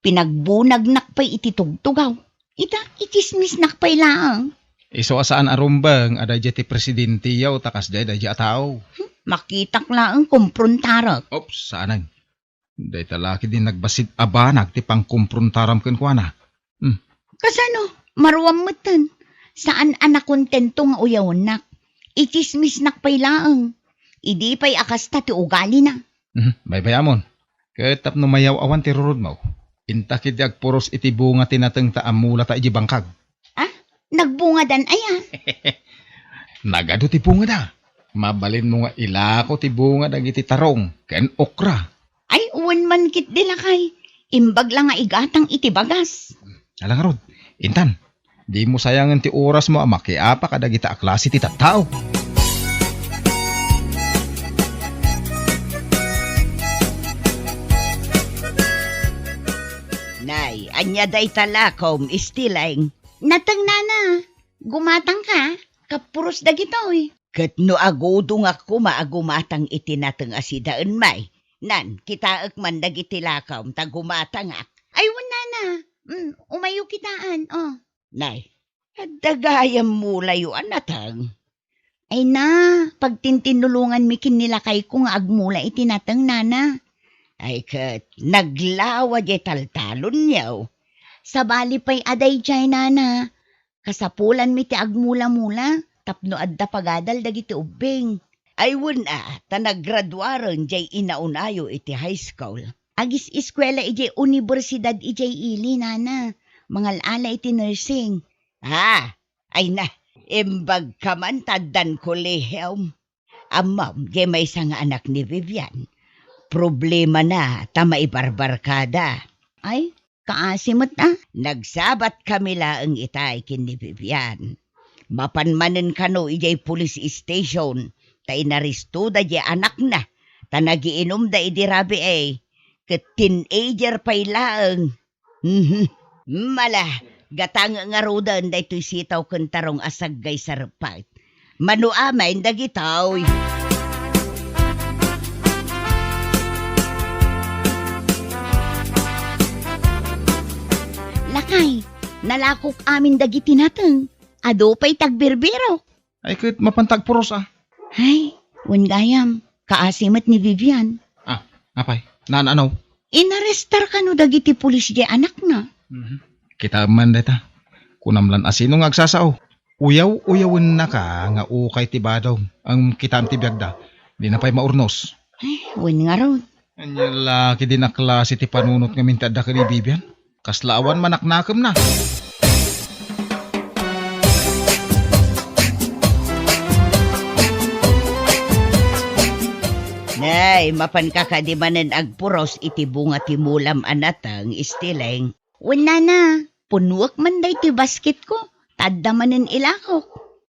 Pinagbunag nakpay iti tugtugaw. Ita, ichismis nakpay lang. Iso asaan arumbang ada dya ti presidente yo takas da dya tao. Makitak lang kumprontarak. Ops, saanan? Day talaki din nagbasid abanag ti pangkumprontaram ken kuana. Kasano, maruwam matan. Saan anak kontento nga uyawon nak? Ichismis nakpay lang. Idi pa'y akasta ti ugali na. Bye amon. Ketap no mayaw awan ti rurod mo. Intakid ag puros iti bunga tinateng taamula ta iji bangkag. Nagbunga dan aya. Nagado ti bunga da. Mabalin mo nga ilako ti bunga dagiti tarong ken okra. Ay, uwan man kit dilakay. Imbag lang nga igatang iti bagas. Alang rod, Intan, di mo sayangan ti oras mo makiapa ka dagiti aklase ti tattao. Nay, anya day talakom istilaing. Natang nana, gumatang ka, kapuros dagitoy. Kat no agodong ako maagumatang itinatang asidaan may. Nan, kita akman dagiti lakaw, tagumatang ak. Ay, wala na. Umayo kitaan, oh. Nay, dagayam mo layo anatang. Ay na, pagtintinulungan mi kinilakay ko nga agmula itinatang nana. Ay kat, naglawa di taltalon niyaw. Sa bali pa'y aday jay nana. Kasapulan mi ti agmula-mula, tapno adda pagadal dagiti ubing. Ay wala, ta naggraduaron jay inaunayo iti high school. Agis eskwela iti universidad iti ili nana. Mangalala iti nursing. Ay na, imbag ka man taddan kolehium. Amam, jay may isang anak ni Vivian. Problema na, ta maibarbarkada. Ay, kaasimot na. Nagsabat kami laang itay kin ni Vivian. Mapanmanen kano ijay police station. Ta inaristo da jay anak na. Ta nagiinom da idirabi Ket teenager pa'y laang. Mala, gatang nga rodan da ito'y sitaw kantarong asagay sarpat. Manuamay dagitaw. Lakay, nalakok amin dagiti natang. Ado pa'y tagbirbiro. Ay kat mapantag puros Ay, gayam, kaasimat ni Vivian. Apay, nananaw. Inarestar ka no dagiti pulis di anak na. Kita man deta. Kunamlan asino nga agsasao. Uyaw-uyawin na ka nga ukay tibadaw. Ang kitaan tibiyagda. Di na pa'y maurnos. Ay, nga ron. Anya laki din na klase ti panunot nga mintada ka ni Vivian. Kaslaawan manaknakam na. Nay, mapan kakadimanan agpuros iti bunga ti mulam anatang istileng. Wala na, punwak man day ti basket ko. Tadda manen ilakok.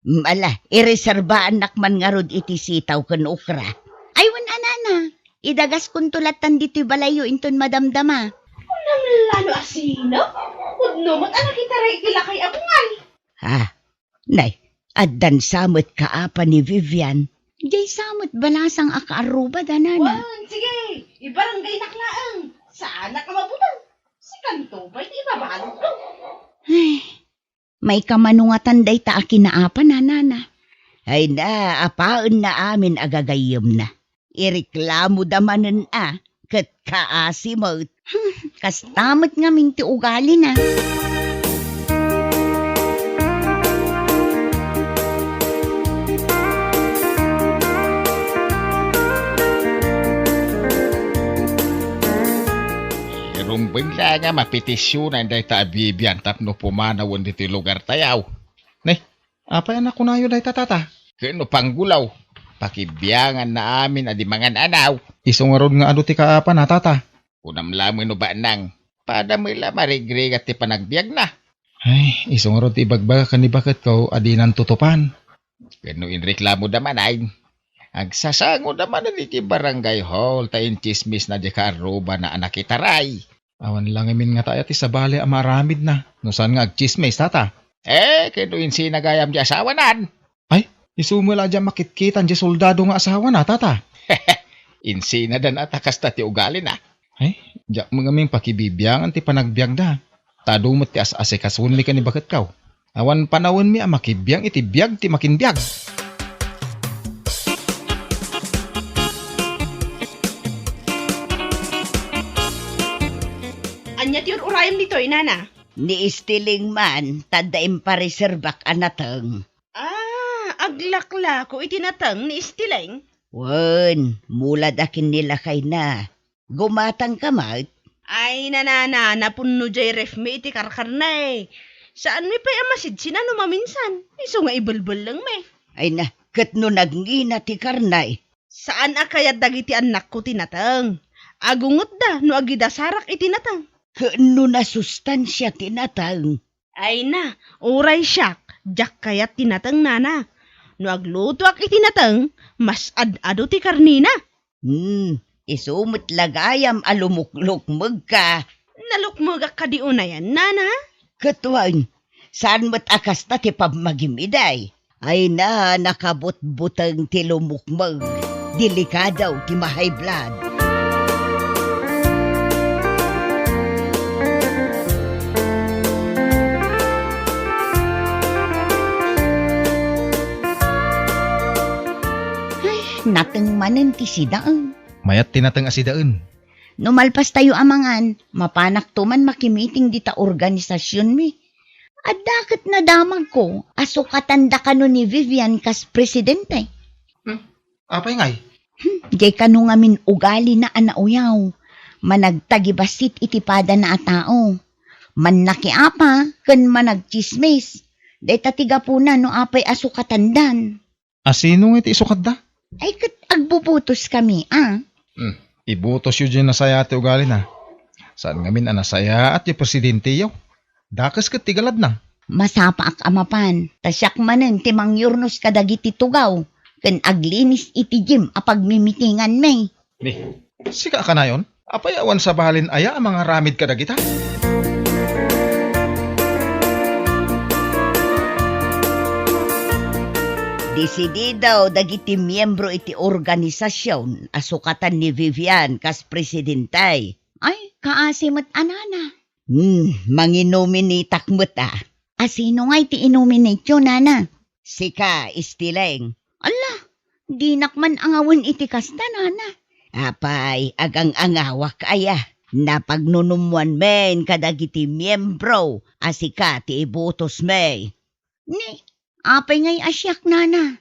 Mala, ireserba anak man nga rod iti sitaw ken ukra. Ay, wala na. Idagas kun tulatan dito balayo inton madamdama. Lalo asino? Udno mo't anak kita ray kilakay abungan. Nay, addan samot kaapa ni Vivian. Jay samot balasang akaaruba danana. Sige, ibarangay naklaang. Saan ka mabutang? Si kanto ba'y di babalog ko? Ay, may kamanungatan day ta akinaapa nanana. Ay na, apaan na amin agagayom na. Ireklamo damanan ket kaasimot. Kastamot nga minti ugali na. Rumbeng la nga mapetisyonan day ta Vivian tapno pumanawon dito lugar tayaw. Apay anak ko na yun day tatata. Kano panggulaw. Pakibiyangan na amin adi mangan anaw. Isong ron nga ado ti kaapa na tata. Kunam lamang no ba nang. Padamila marigrigat ti panagbiag na. Ay, isong ron ti ibagbaga ka ni bakit ko adi nan tutupan. Kano inreklamo daman ay. Agsasango naman na iti barangay hall tayo chismis na di kaaruba na anak itaray. Awan lang amin nga tayo ti sabali amaramid na. No saan nga agchismis tata. Kano insinagayam di asawanan. Isumula dyan makitkitan di soldado nga asawa na tata. Insinadan at akasta ti ugali na. Diyak mga ming pakibibiyangan ti panagbiag da. Tadumot ti as-asikasun mi ka ni bakit kaw. Awan panawon mi makibiyang iti biag ti makinbiag. Anya ti urayam nito, inana? Ni istiling man, tadaim pa reserbak anatang. Aglakla ko itinatang ni istileng. Wan, mula dakin nila kay na. Gumatang kamat. Ay, nanana, napunno jay ref mi iti karkarnay. Saan mi pa'y amasid sinano maminsan? Iso nga ibulbul lang me. Ay na, kat no nagngina ti karnay. Saan akayat dagiti anak ko tinatang? Agungot da, no agidasarak itinatang. Kano na sustansya tinatang. Ay na, uray siyak, jak kayat tinatang nana. No agluto ak itinatang, mas ad-ado ti karnina. Isumot lagayam alumuklukmag ka. Nalukmagak ka di unayan, nana? Katuan, saan mo't akas na ti pamagimiday? Ay na, nakabut-butang ti lumukmag. Delikadaw ti mahay blood. Natang manan ti sidaan. Mayat tinatang asidaan. Numalpas tayo amangan, mapanak to man makimiting dita organisasyon mi. At dakat na damag ko, asukatanda ka no ni Vivian kas presidente. Apay ngay? Jay kanu ngamin ugali na anauyaw. Managtagibasit itipada na atao. Man nakiapa, kan managchismis. Day tatiga po na no apay asukatandan. Asino nga iti isukat da? Ay kat agbubutos kami, ah. Ibutos yun dyan nasaya ati ugali na. Saan ngamin anasaya at yung presidente yaw? Dakas kat tigalad na. Masapa ak amapan. Tasyak manen timang yurnos kadagiti tugaw. Kan aglinis iti gym apag mimitingan may. Ni, sika ka na yun? Apayawan sa bahalin aya ang mga ramid kadagita? Desididaw dagiti miyembro iti organisasyon asukatan ni Vivian kas presidentay. Ay, kaasimat anana. Manginominatak mo't ah. Asino nga iti inominate yun, nana? Sika, istileng. Ala, di nakman angawan iti kasta, nana. Apay, agang angawak aya. Napagnunumuan men kadagiti miyembro. Asika, ti ibutos may. Ni, apay ngay asyak, nana.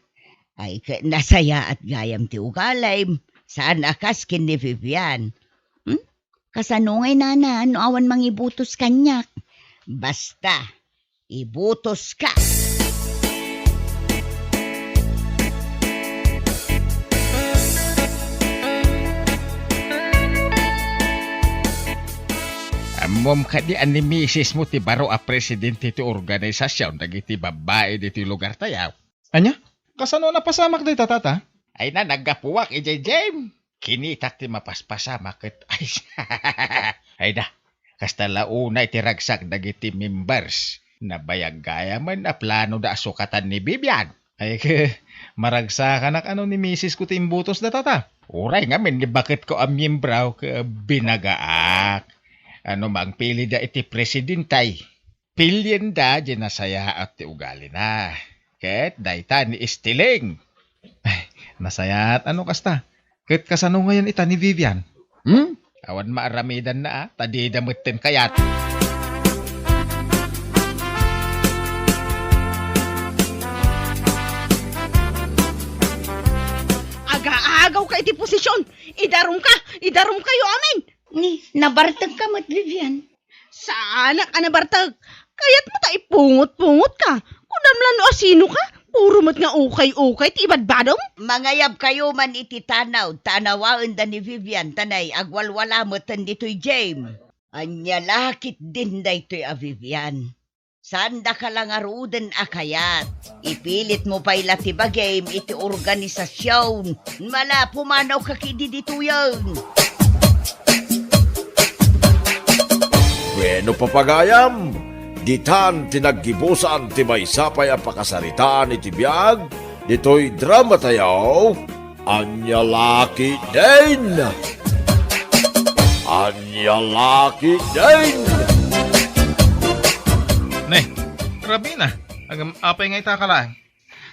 Ay, nasaya at gayam ti ugalay. Saan akas kin ni Vivian? Kasanungay, nana, ano awan mangibutos kanyak. Basta, ibutos ka. Amom ka di ani misis mo ti baro a presidente ti organisasyon dagiti babae diti lugar tayaw. Anya? Kasano na pasamak day tatata? Ay na nagapuwak Jem. Kinitak ti mapaspasamak ket ay. Ay na. Kasta launa iti ragsak dagiti members. Nabayag gaya man na plano da asukatan ni Bibian. Ay maragsakan ak ano ni misis ko ti imbutos da tata. Uray nga men ni bakit ko ang miyembraw ke binagaak. Ano mang pili da iti presidentay. Pilyen da di nasaya at ti ugali na. Ket dayta ni istiling. Ay, nasaya at ano kasta? Ket kasano ngayon ita ni Vivian? Awan maaramidan na tadi damutin kayat. Aga-agaw ka iti posisyon. Idarum kayo amin. Ni, nabartag ka mat, Vivian. Sana ka nabartag. Kaya't mo ta ipungot-pungot ka. Kung no asino ka, puro mat nga ukay-ukay ti ibadbadom. Mangayab kayo man iti tanaw, tanawaan da ni Vivian, tanay, agwalwala mo tan dito'y James. Anya lakit din da ito'y a Vivian. Sanda ka lang aruden akayat. Ipilit mo pa ilati ba game iti organisasyon. Mala pumanaw ka kidi dito yun. Bueno papagayam, ditan tinaggibusan ti maysapay a pakasaritaan iti biag, dito'y drama tayaw, Anya Laki din! Anya Laki din! Ne, grabe na. Apay nga itakalaan.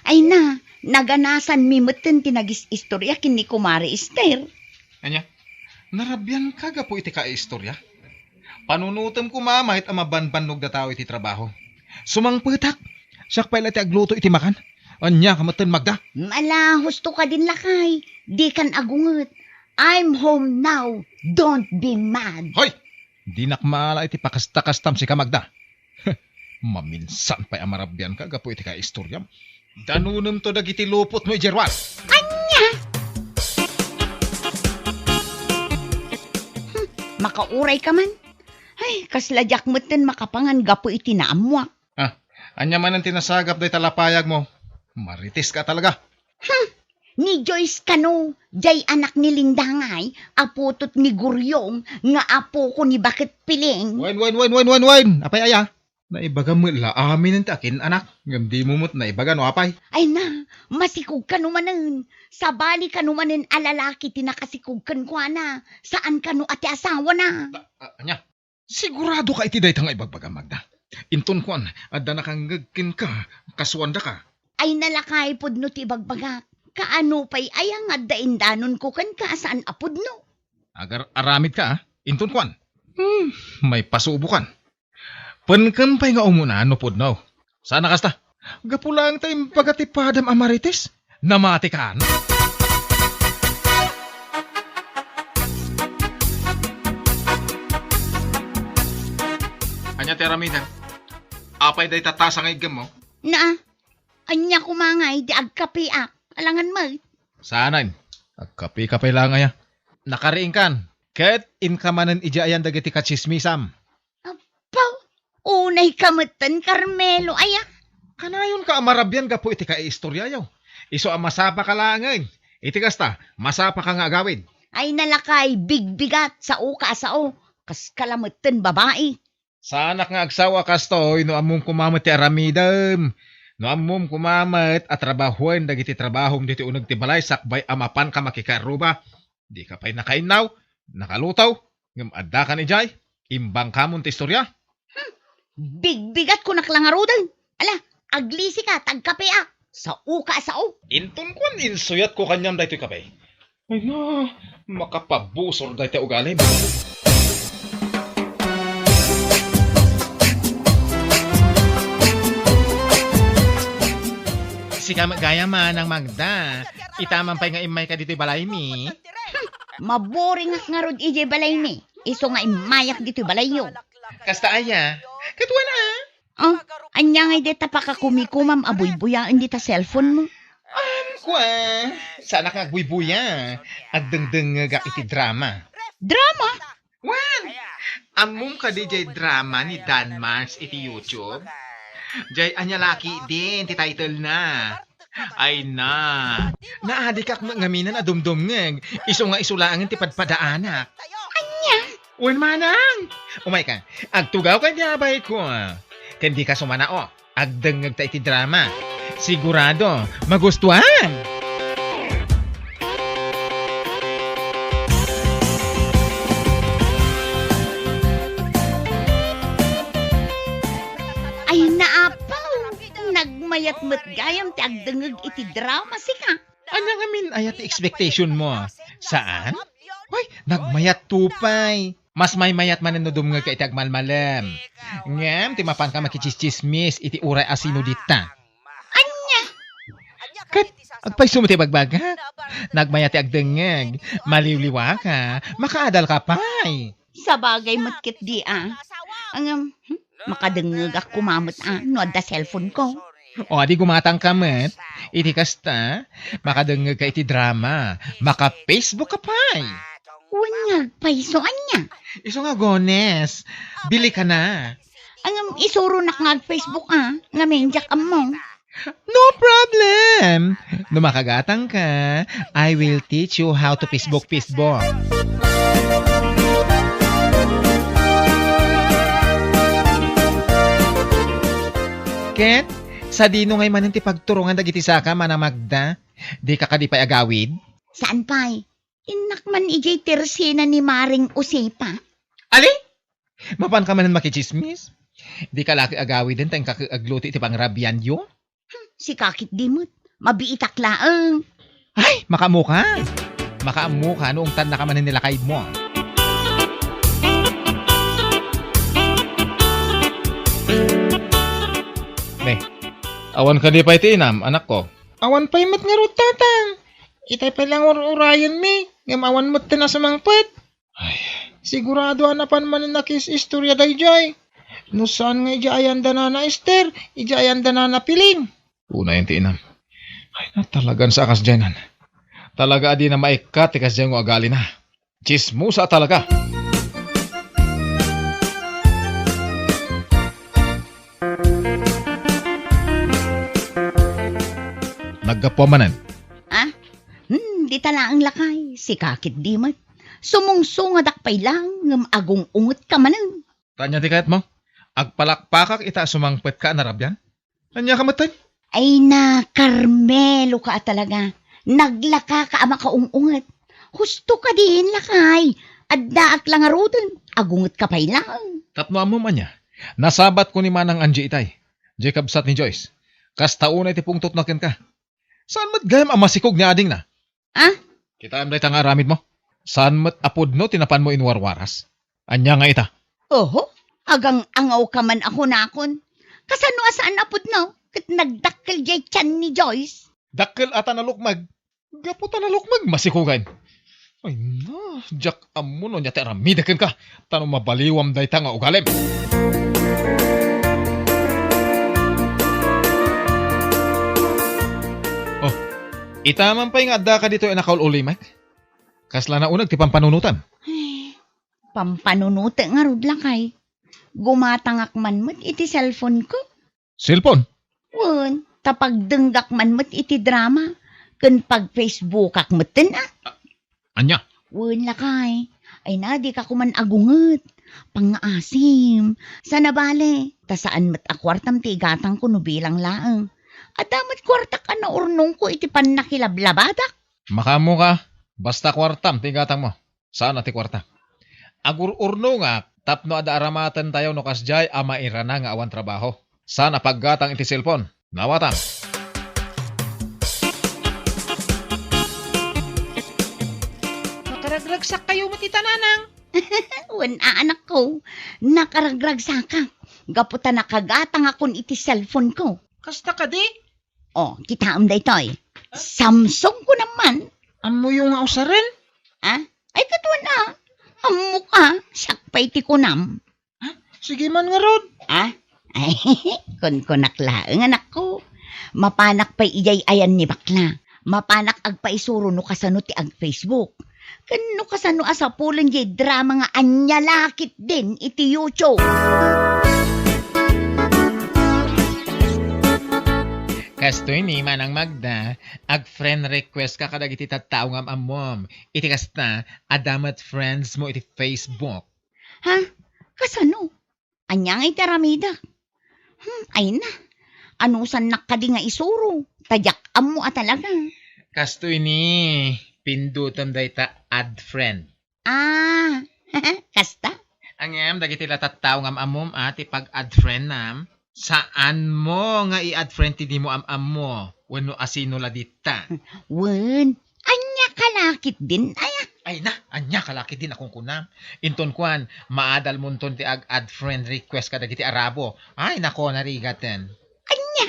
Ay na, naganasan mi meten tinagis istorya kin ni Kumari Esther. Anya? Narabyan ka po iti ka-istorya? Panunutom ko mamahit ang mabanbanog na tao iti trabaho. Sumangputak! Siyak pa iti agluto iti makan. Anya kamatan magda. Mala, husto ka din lakay. Di kan agungot. I'm home now. Don't be mad. Hoy! Di nakmaala iti pakasta-kastam si kamagda. Maminsan pa'y amarabyan ka gapo iti ka-istorya. Danunum to dagiti lupot mo ijerwan. Anya! Makauray ka man. Ay, kasladyak mo ten makapangan gapo iti naamwak. Anya man ang tinasagap day talapayag mo. Maritis ka talaga. Ni Joyce kano, jay anak ni Lindangay, aputot ni Guryong, nga apo ko ni Bakit Piling. Wain. Apay aya. Naibaga mo la amin ang takin anak. Ngam mo mo't naibaga no apay. Ay na, masikog ka numanen. Sabali ka numanen alalaki tinakasikog kan ko na. Saan ka no ati asawa na? Anya, sigurado ka iti day tanga ibagbaga magda. Inton kuan, adda nakangagkin ka, kaswanda ka. Ay nalakay pod no ti bagbaga. Kaano pa'y ayang at daindanon ko kan ka saan apod no? Agar aramid ka, inton kwan. May pasubukan. Pankampay nga umuna, nupod no. Sana kasta. Gapulang tayong pagatipadam amarites. Namati ka, no? Anya teramida. Apay day tatasa nga igam mo. Na, anya kumangay di agkapiak. Alangan mo. Saanan? Agkapi-kapay lang aya. Nakariing kan. Ket inkamanan ija ayan dagiti kachismisam. Pau, unay kamutan, Carmelo, aya. Kanayon ka amarabyan ka po iti ka istorya yaw. Iso ang masapa ka langay. Iti kasta, masapa ka nga agawid. Ay nalakay, bigbigat sa uka sao. Kas kalamutan babae. Sa anak nga agsawa kastoy, no among kumamat ti aramidam. No among kumamat at trabahuan dagiti trabahong diti unag ti balay sakbay amapan ka makikaruba. Di ka pa'y nakainaw, nakalutaw, ngam adda ka ni Jai, imbang kamon ti istorya. Bigbigat ko naklangarudan. Ala, aglisi ka, tagkapiak. Sa uka sao. Inton kwan insuyat ko kanyam daytoy kapay. Ay na, makapabusor daytoy ugali. Sika gaya man ang Magda. Itaman pa'y nga imay ka dito'y balay mi. Maboring nga rod ije balay ni. Iso nga imayak dito balayo. Kasta aya. Katwa na. Oh, anya nga deta pa ka kumikumam abuy-buyaan dita cellphone mo. Kwa, sana ka agbuy-buya. Agdengdeng nga iti drama. Drama? Wan! Among ka DJ drama ni Dan Mars iti YouTube. Jay anya laki din ti title na. Ay na. Naadi kak ngaminan a dumdumngeg. Iso nga isulangan ti padpadaanak. Anya? Wan manang. Umay ka. Agtugaw ka niya bay ko. Kandi ka sumanao. Agdengeg ta iti drama. Sigurado magustuhan. Ay naapaw. Nagmayat mat gayam ti agdengeg iti drama sika. Anya ngamin ayat ti expectation mo. Saan? Hoy, nagmayat tupay. Mas may mayat man no dumngeg ka iti agmalmalem. Ngem, ti mapan ka makichischismis iti uray asino dita. Anya? Kat, agpay sumiti bagbaga. Nagmayat ti agdengeg. Maliwliwa ka. Makaadal ka pay. Sa bagay matkit di Ang makadengeg ak kumamot no adda cellphone ko. O adi gumatang ka met. Iti kasta, makadengeg ka iti drama. Maka-Facebook ka pay. Unyag paiso anya. Iso nga gones. Bili ka na. Ang isuro nak nga Facebook nga menjak mo. No problem. No makagatang ka, I will teach you how to Facebook. Ket, sa dino ngay manin ti pagturungan dagiti saka mana Magda, di ka kadipay agawid? Saan pa'y? Inak man ijay tersina ni Maring Usepa. Ali? Mapan ka manan makichismis? Di ka laki agawid din tayong kakagluti ti pangrabian yo? Si kakit dimot. Mabiitak laang. Ay, makamuka. Makamuka noong tan na ka manin nilakay mo. Ne, awan ka di pa itinam, anak ko. Awan pa imat nga tatang. Itay pa lang urayan mi. Ngamawan mo't na sumangpet. Ay, sigurado anapan man na nakis istorya day jay. No saan nga ijayanda na na Esther, ijayanda na na piling. Una yung tinam. Ay na talagan sa akas dyanan. Talaga adi na maikat ikas dyan ko agali na. Chismusa talaga. Nagkapuamanan. Di tala ang lakay. Si kakit dimot. Sumungsungadak pay lang. Ngam agong ungot ka manan. Tanya ti kayat mo? Agpalakpakak ita sumangpet ka narabyan? Anya ka matay? Ay na, Carmelo ka talaga. Naglaka ka ama kaungungat. Husto ka din lakay. Addaak lang arudan. Agungot ka pay lang. Tapno amo man niya. Nasabat ko ni Manang Angie itay. Jacob sat ni Joyce. Kasta unay ti pungtot nakin ka. Saan mat gayam ang masikog ni ading na? Ah? Kita am day tang aramid mo. Saan mat apod no tinapan mo inwarwaras? Anya nga ita. Oho, agang angaw ka man ako nakon. Kasano asaan apod no? Kat nagdakkel jay tiyan ni Joyce. Dakkel ata na lukmag. Gaputa na lukmag masikugan. Ay na, jak amo no nyate ramidaken ka. Tanong mabaliwam dayta nga ugalem. Oh, itaman pa yung adda ka dito inakaul ulimak. Kasla na unag ti pampanunutan. Pampanunute nga rod lakay. Gumatangak man mo't iti cellphone ko. Cellphone? Wen, tapag denggak man mo't iti drama. Kun pag Facebookak mo't Anya? Wen lakay. Ay na, di ka kuman agunget. Pangaasim. Sa nabale. Ta saan mat akwartam ti igatang ko no bilang laeng. At damat kwarta ka na urnong ko iti pan nakilablabadak. Makamo ka. Basta kwartam tigatang mo. Saan ti kwarta? Agur-urno nga, tapno ada aramatan tayo no kasjay ama irana nga awan trabaho. Sana paggatang iti cellphone. Nawatan. Makaragragsak kayo matitananang. Wen anak ko, nakaragrag saka. Gaputa nakagatang akon iti cellphone ko. Kasta ka di? Oh, kita am daytoy. Samsung ko naman. Amo yung nga usarin? Ah? Ay katwa na. Ang mukha, sakpay ti kunam. Sige man nga rod. Ah? Ay, kun naklaeng anak ko. Mapanak pa'y iyay ayan ni bakla. Mapanak agpaisuro no kasano ti ag Facebook. Kano kasano asapulan di drama nga anyalakit din iti YouTube. Kastoy ni Manang Magda, ag friend request ka kadag iti tattao nga amom. Iti kasta, adamat friends mo iti Facebook. Ha? Kasano? Anyang itaramida. Ay na. Anusan nakadi nga isuro. Tadyak amo talaga. Kastoy ni, pindutom dayta add friend. Ah, kasta? Ang yam, dagiti tattao nga amom ati pag add friend nam. Saan mo nga i-add friend ti di mo am mo? Wano asino la dita? Wen, anya kalakit din aya. Ay na, anya kalaki din akong kunam. Inton kuan, maadal munton ti add friend request kada giti Arabo. Ay nako, narigaten. Anya?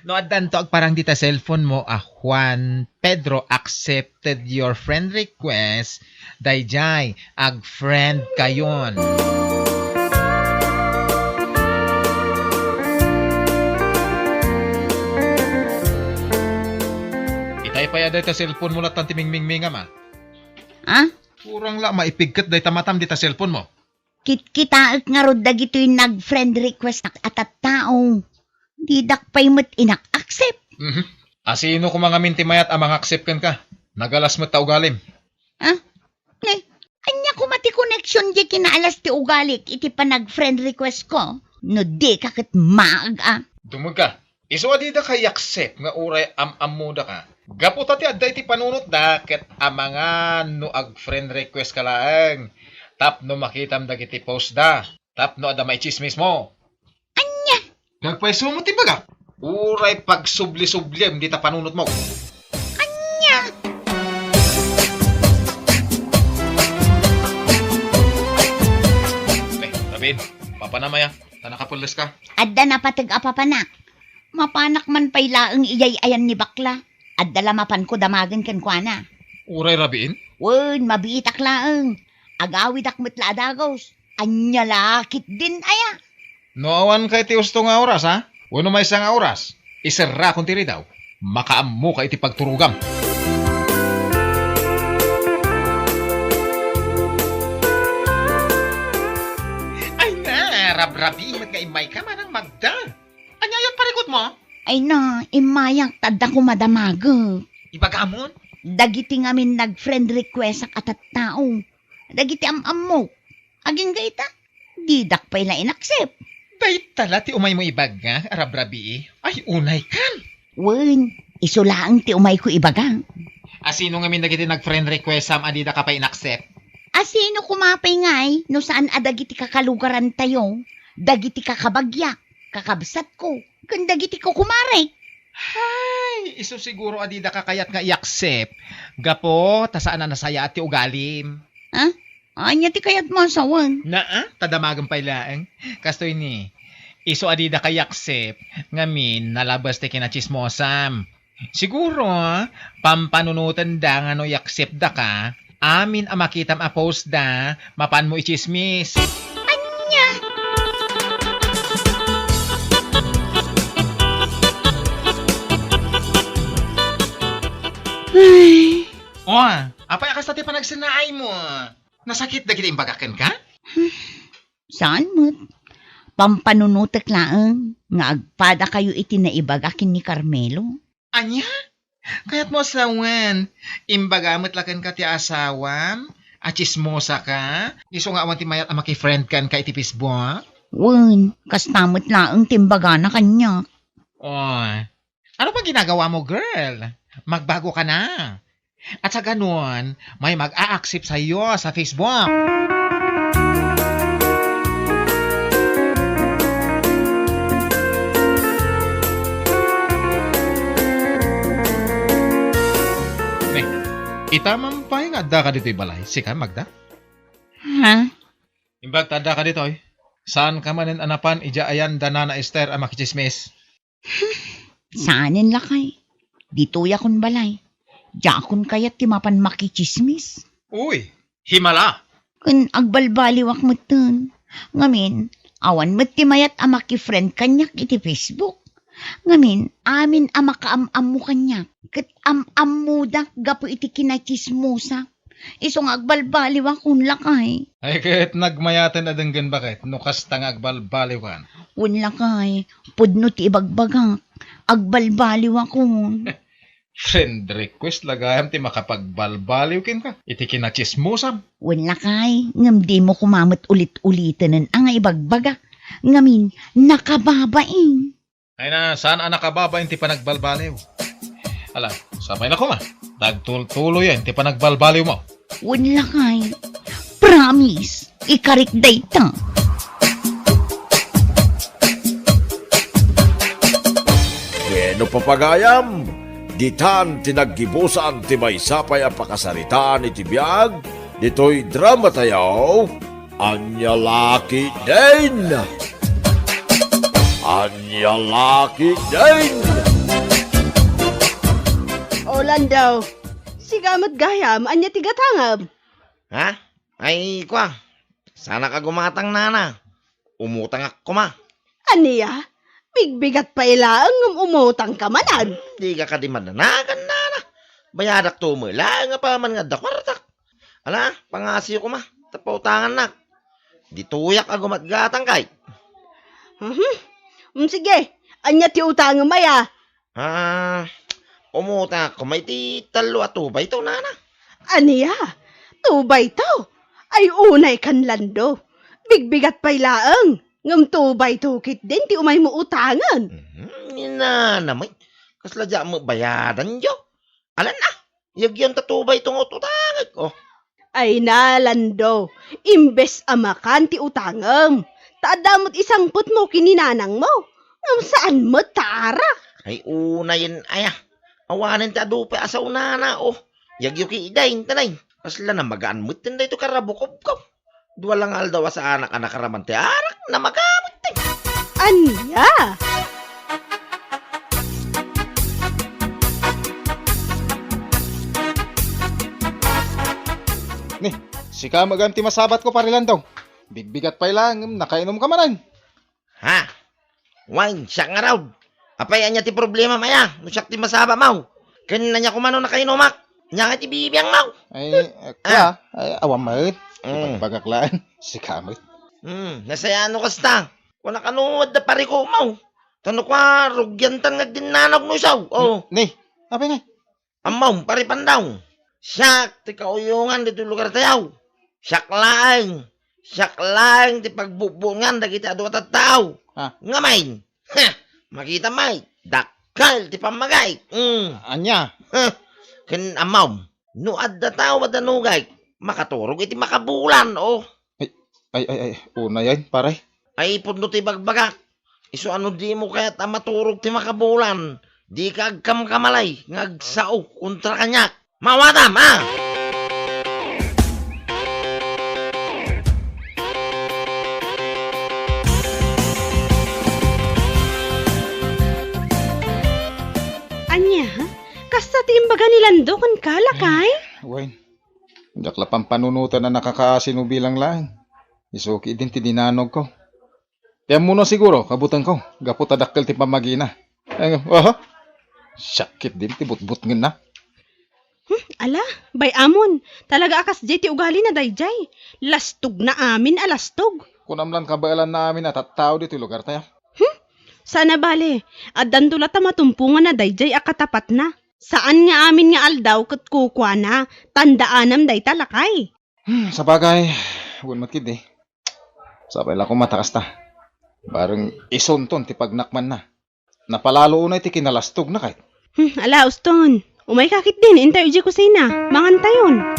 No addan to ag parang dita cellphone mo, Juan Pedro accepted your friend request. Dayjay, ag friend kayon. Itay pa yaday ta cellphone mo latan timingmingminga ma. Ah? Kurang la maipigkat day tamatam dita cellphone mo. Kita nga rod dagitoy nag-friend request at tao. Di dakpay mo't inak-accept. Asino ko mga mintimayat amang accept kan ka? Nagalas mo taugalim. Ah? Anya ko mati connection di kinaalas ti ugalik iti pa nag-friend request ko. No di kakit maag Dumag ka. Iswa di da kay accept nga uray am-am da ka. Gaputa ti adda iti panunot da ket amanga no ag friend request ka laeng. Tapno makitam dagiti post da. Tapno ada may chismis mo. Anya? Nagpaiso mo ti baga. Uray pag subli-subliem di ta panunot mo. Anya? Rabin, papanamaya. Tanakapulis ka. Adda na patag apapanak. Mapanak man pay laeng iyay ayan ni bakla. Adda lamapan ko damagan kan kuana. Uray Rabin? Wen, mabiitak laeng. Agawid akmet la adagos. Anya lakit din aya. No awan kay ti usto nga oras ha? Wano may isang oras? Isera kung tiri daw. Makaammo ka iti pagturugam. Ay na, rabrabi mat nga imay ka manang Magda. Anyayat parikot mo? Ay na, imayak tadda ko madamaga. Ibagamon? Dagiti ngamin nag-friend request ak atat tao. Dagiti am-am mo. Aging gaita, di dakpay na inaccept. Day tala ti umay mo ibaga, rabrabi. Ay unay kan. Wen, isulaang ti umay ko ibagang. Asino nga min dagiti nag-friend request sam adida ka pa inaccept? Asino kumapay ngay, no saan adagiti kakalugaran tayo? Dagiti kakabagyak, kakabsat ko, kan dagiti ko kumare. Ay, Ay, iso siguro adida ka kayat nga i-accept. Gapo, tasaan na nasaya at ti ugalim. Ha? Anya ti kayat mo asawan. Tadamagan pa ilaang. Kastoy ni, iso adida ka i-accept. Ngamin, nalabas ti kinachismosam. Siguro, pampanunutan da nga no i-accept da ka, amin ang makitam a post da, mapan mo i-chismis. Ay, Apay akas tati panagsinaay mo. Nasakit na kita imbagakan ka? saan mo't? Pampanunutek laang nga agpada kayo iti naibagakin ni Carmelo. Anya? Kaya't mo asawan. Imbagamot lakan ka ti asawam, achismosa ka, iso nga awan ti mayat ang makifriend kan ka iti Facebook. Wen, kastamot laang timbaga na kanya. Ano pa ginagawa mo, girl? Magbago ka na. At sa ganun, may mag-a-accept sa iyo sa Facebook. Itamang pa yung adda ka dito'y balay. Sika, Magda? Ha? Imbag tada ka dito'y. Saan ka manin anapan, ija ayan danana Esther ang makichismis. Saanin lakay? Dito yakon balay. Jakon kayat timapan makichismis. Uy, himala! Kun agbalbaliwak mo tun. Ngamin, awan mo timayat ang makifriend kanyak iti Facebook. Ngamin, amin ang makaam-am mo kanyak. Kat am-am mo da, gapo iti kinachismosa. Isong agbalbaliwak kun lakay. Ay, kahit nagmayatan na denggan bakit? Nukas tang agbalbaliwan. Un lakay, pudno ti ibagbagak. Agbalbaliwak kun. Friend request lagayam ti makapagbalbaliw kin ka. Iti kinachismusam. Un lakay, ngam di mo kumamot ulit-ulitanan ang ibagbaga. Ngamin, nakababaing. Ay na, saan ang nakababa yung ti panagbalbaliw? Ala, sabay na ko ma. Nagtul-tulo yan, ti panagbalbaliw mo. Un lakay, promise, ikarik dayta. Bueno papagayam, ditan tinaggibusan ti maysapay a pakasaritaan iti biag, dito'y drama tayaw, Anya Laki din! Anya Laki din! Orlando, sigamat gayam, anya tigatangab. Ha? Ay, kwa. Sana ka gumatang nana. Umutang ako ma. Aniya, bigbigat pa ilaang umutang ka manan. Di ka ka di madanagan nana. Bayadak to mo lang nga pa man nga dakwartak. Ala, pangasiyo ko ma. Tapautangan na. Di tuyak ka gumatgatang kay. Sige, anya ti utang maya. Umutang ako may ti talo at tubay to nana. Aniya, tubay to. Ay unay kan lando. Bigbigat pa ilaang. Ngam tubay tukit din ti umay mo utangan. Namay. Kasladya mo bayadan yo. Alan na. Yagyan tatubay tong utangan ko. Ay na, lando. Imbes amakan ti utangam. Taadamot isang put mo kininanang mo. Ngam saan mo tara? Ay unayin aya. Awanin ti adupa asa unana oh. Yagyo ki idayin tanay. Kasla na magaan mo tinday to karabukob ko. Dua lang aldaw sa anak-anak karaman ti arak na magamot ti. Anya? Ni, sika maganti masabat ko parilandaw. Bigbigat pa lang, nakainom ka manan. Ha? Wine, siya nga raw. Apay anya ti problema maya. Nusyak ti masaba mau. Kanina niya kumano na kainumak. Nya nga ti bibiyang mau. Ay, awam mat. Bagaklaan, sika mat. Nasayano kasta. Wala kanuod na pari ko mau. Tano kwa, rugyantan nga dinanog no saw. Oh. Ni, apay nga. Amaw, pari pandaw. Siyak, ti kauyungan dito lugar tayaw. Siyak lang, ti pagbubungan da kita adwa tataw. Ngamain. Ha, makita may. Dakal, ti pamagay. Anya? Ken amaw, nuad da tao madanugay. Makaturog iti makabulan, oh. Ay, una yan, pare. Ay, puno ti bagbagak. Iso ano di mo kaya maturog ti makabulan. Di ka agkam-kamalay, ngagsao, kontra kanyak. Mawatam, ah! Anya, kasta ti imbaga nilando kan kalakay? Wain, dakla pang panunutan na nakakasino bilang lang. Isuki din ti dinanog ko. Kaya muna siguro, kabutan ko. Gapot adakkel ti pamagina. Sakit din ti butbut ngin na. Ala, bay amon. Talaga akas jay ti ugali na dayjay. Lastog na amin alastog. Kunamlan kabailan namin at tao dito lugar tayo. Sana bale, addan tula ta matumpungan na dayjay akatapat na. Saan nga amin nga aldaw kat kukwa na, tandaanam day talakay. Sa bagay, huwag matkid eh. Sabay lang kong matakas ta. Barang isunton ti pagnakman na. Napalalo unay ti kinalastog na kahit. Ala, uston. Umay kakit din, intay uji kusina. Mangantayon.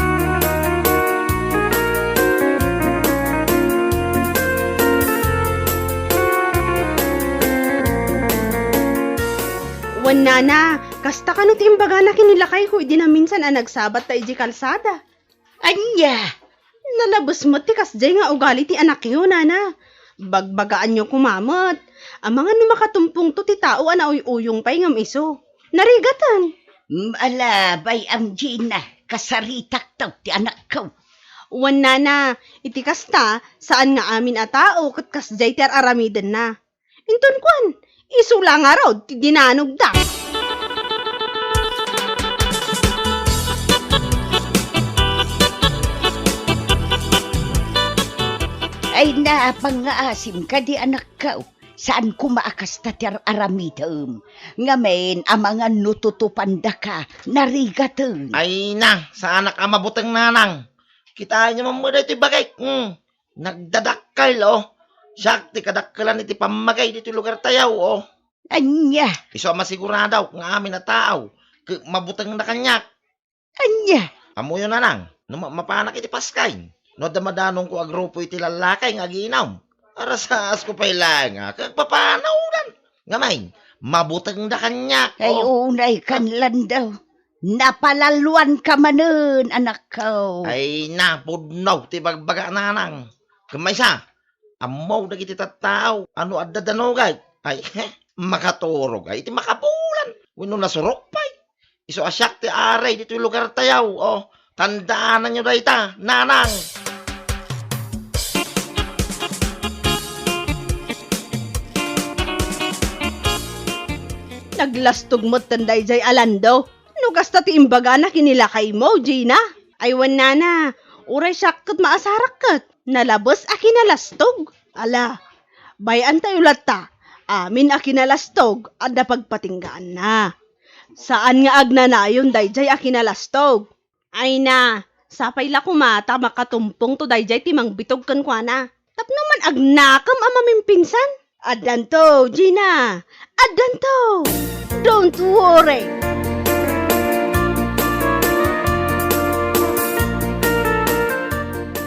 Wan nana, kasta ka no ti imbaga na kinilakay ko, di na minsan nagsabat ta iji kalsada. Anya, Nalabas mo ti kasjay nga ugali ti anak yun, nana. Bagbagaan nyo kumamot. Ang mga numakatumpong to ti tao ana uyuyong pay ngam iso. Narigatan. alabay ang Gina, kasaritak taw ti anak ko. Uwan nana, iti kasta, saan nga amin a tao kat kasjay ti aramiden na. Inton kwan, iso lang nga raw ti dinanog da. Ay na, pangaasim ka di anak ko. Saan kumaakas ta ti aramidem? Ngamen, ang mga nututupanda ka, narigateng. Ay na, sa anak ang mabutang nanang. Kita niyo mamuna iti bagay. Nagdadakkal, oh. Siyak, ti kadakkalan iti pamagay dito lugar tayaw, oh. Anya, Iso masiguradaw kung amin na tao. Mabutang na kanyak. anya. Amuyo na nang, mapanak iti paskay. No damadanong ko agrupo iti lalakay nga ginaw. Arasas ko pa'y lang, kagpapanaunan. Ngamay, mabutang na kanyak, Ay unay kanlan daw. Napalaluan ka manen, anak ko. Ay napudnaw, ti bagbaga nanang. Kamaysa, amaw na kiti tattao, ano addadanogay. Ay, makaturog ay, iti makabulan. Wino nasurok pa'y. Iso asyak ti aray, dito yung lugar tayaw. Oh, tandaanan nyo dayta, nanang. Naglastog mo tanday jay alando. No kasta ti imbaga na kinilakay mo, Gina. Aywan nana, uray sakot maasarakat. Nalabos a kinalastog. Ala, bayan tayo lata. Amin a kinalastog at napagpatinggaan na. Saan nga agnanayon dayjay a kinalastog? Ay na, sapay la kumata makatumpong to dayjay timang bitog kan kwa na. Tapnaman agnakam amaming pinsan. Adan to, Gina. Adan to. Don't worry.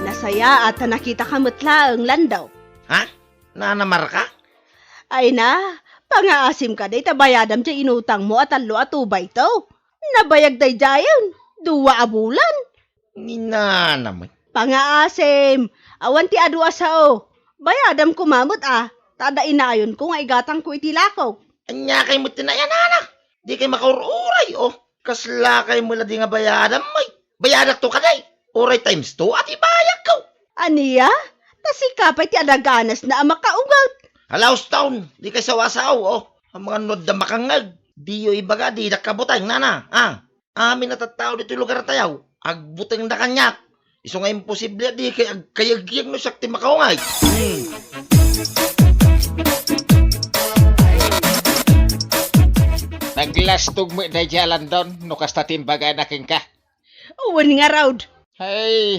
Nasaya at nakita ka mutla ang landaw. Ha? Nanamar ka? Ay na, pangaasim ka day tabayadam siya inutang mo at alo at ubay to. Nabayag day jayon. 2 a bulan. Nina naman. Pangaasim. Awan ti adu asao. Bayadam kumamot ah. Tada inayon ko nga igatang ko itilakaw. Anya kay mo tinayan, anak. Di kay makaururay, oh. Kasla kay mula di nga bayadan, may. Bayadak to ka day. Uray times 2 at ibayag ko. Aniya? Tasikapay ti adaganas na makaugat. Halaos taon, di kay sawasaw, oh. Ang mga nod na makangag. Di yo ibaga, di nakabutang, nana. Amin na tattao dito yung lugar tayaw. Agbutang na kanyak. Iso nga imposible, di kay agkayagyag no sakti makaungay. Naglastog mo na jalan doon, no kasta timbaga na king ka. Uwan nga raud. Ay,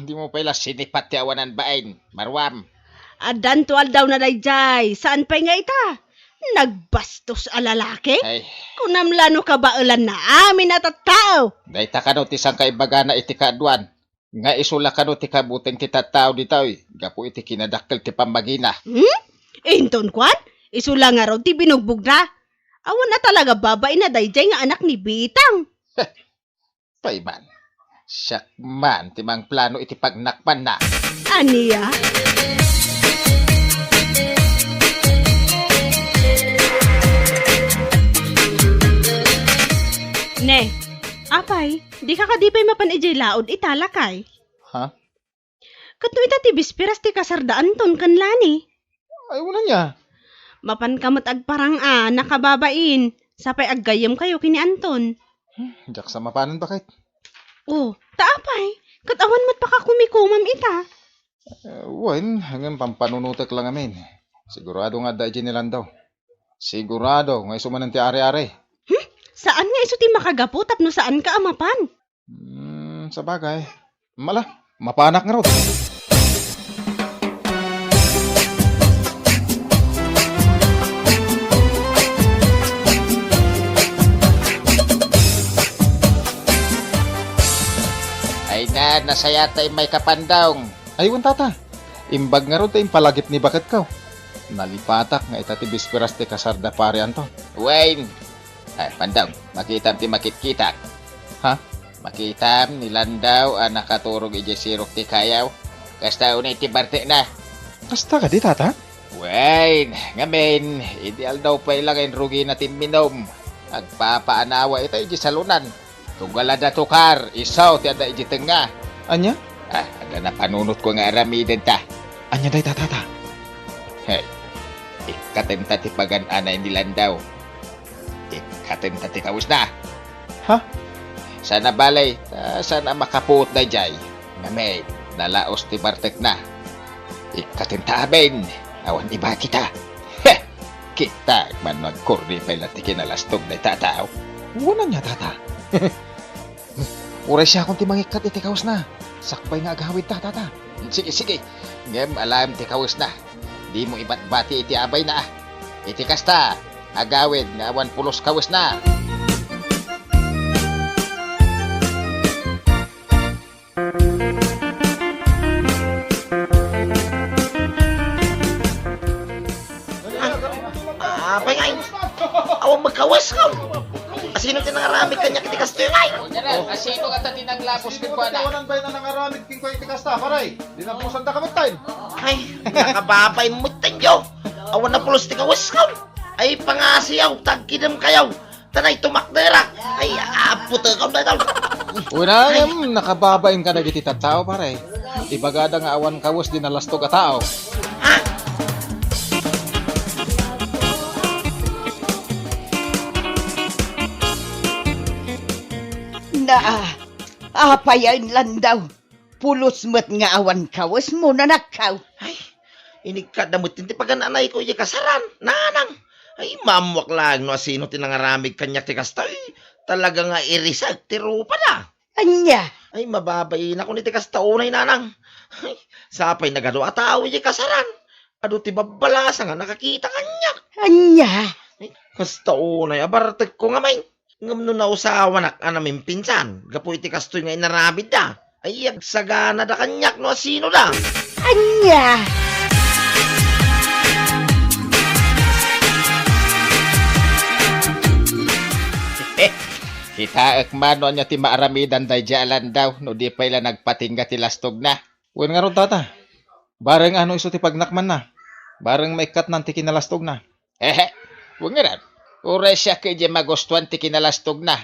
di mo pala sinipat ti awanan bain, marwam. Adan to aldaw na dayjay. Saan pa nga ita? Nagbastos a lalaki? Ay, Kunamlano ka ba ulan na amin at tao? dayta ka no ti sang kaibaga na iti kaadwan. Nga isula ka no ti kabuteng ti tattao ditaw, gapu iti kinadakkel ti pamagina. Inton kwan? Isula nga raw ti binugbog na. Awan na talaga babay na dayjay nga anak ni Bitang. Payman. Siyak man, timang plano iti pagnakpan na. Aniya? Ne, apay, di ka kadipay mapan ijay laod italakay. Ha? Kato ita ti bispiras ti kasardaan ton kanlani. Ay, wala niya. Mapan kamot agparang nakababain. Sapay aggayam kayo kini Anton. Diyak sa mapanan bakit? Oh, taapay. Katawan mo't pakakumikumam ita. Wen, hanggang pampanunutek lang amin. Sigurado nga dahil nilan daw. Sigurado, ngay sumanan ti are-are. Saan nga iso ti makagapo tapno saan ka amapan? Sa bagay. Mala, mapanak nga raw. Ay na, nasaya tayo may kapandong. Aywan tata, imbag nga raw tayong palagip ni bakit ka. Nalipatak nga itati bisperas ti kasarda pare anto. Wayne. Ay, pandong, makitam ti makit-kitak. Ha? Makitam, nilandaw, nakaturog ije sirok ti kayaw. Kasta unay ti barte na. Kasta ka di tata? Wayne, ngamin, ideal daw pa ilangin rugi natin minom. Agpapaanawa ito ije salunan. Tugala da tukar, isaw ti ada ije tenga. Anya? Ada na panunot ko nga aramiden ta. Anya day tata? Hey, ikatenta ti pagan-anay nilandaw. Ikatenta ti kawis na. Ha? Sana balay, sana makapuot na jay. Ngamin, nalaos ti bartek na. Ikatenta amin, awan iba kita. Heh, kita, man magkurni pa ilang ti kinalastog na tataw. Wala niya tata. Uray siya akong timangikat iti kawas na. Sakbay nga agawid ta tata. Sige, sige. Ngem, alam ti kawis na. Di mo iba't bati iti abay na. Iti kasta, agawid nga awan pulos kawis na. Apay nga, awang magkawas ka. Asino tinangaramid kanya kiti kasto yung ay? Asino ka tati ng lapos kin ko na? Tawanan ba na nangaramid king ko iti kasta paray? Dinapusan ta kamot tayo. Ay, nakababay mo tanyo. Awan na pulos ti kawas ka. Ay, pangasiyaw, tagkidam kayaw. Tanay tumakdera. Ay, puto ka na daw. Una nakababain ka na giti tattao paray. Ibagada nga awan kawas dinalastog a tao. Ha? Apayan lang daw. Pulos mo't nga awan kawas mo na nakaw. Ay, inikadamot ti pagananay ko iya kasaran. Nanang. Ay, mamwak lang no asino tinangaramid kanya ti kasto. Ay, talaga nga irisag ti rupa na. Anya, Ay, mababay na ko ni ti kasto unay nanang. Ay, sapay nagado ataw iya kasaran. Ado ti babalasa nga nakakita kanya. anya. Ay, kasto unay, abartag ko nga may. Ngam no nausawa nak anamin pinsan. Gapo iti kasto nga inaramid da. Ay, agsagana da kanyak no asino da. Anya. Kita ekmano niya ti maaramidan day jalan daw, no di pa ila nagpatingga ti lastog na. Wen nga ron tata. Bareng ano iso ti pagnakman na. Bareng maikat nan ti kinalastog na. Huwag nga rin. Ure siya kay di magustuhan ti kinalastog na.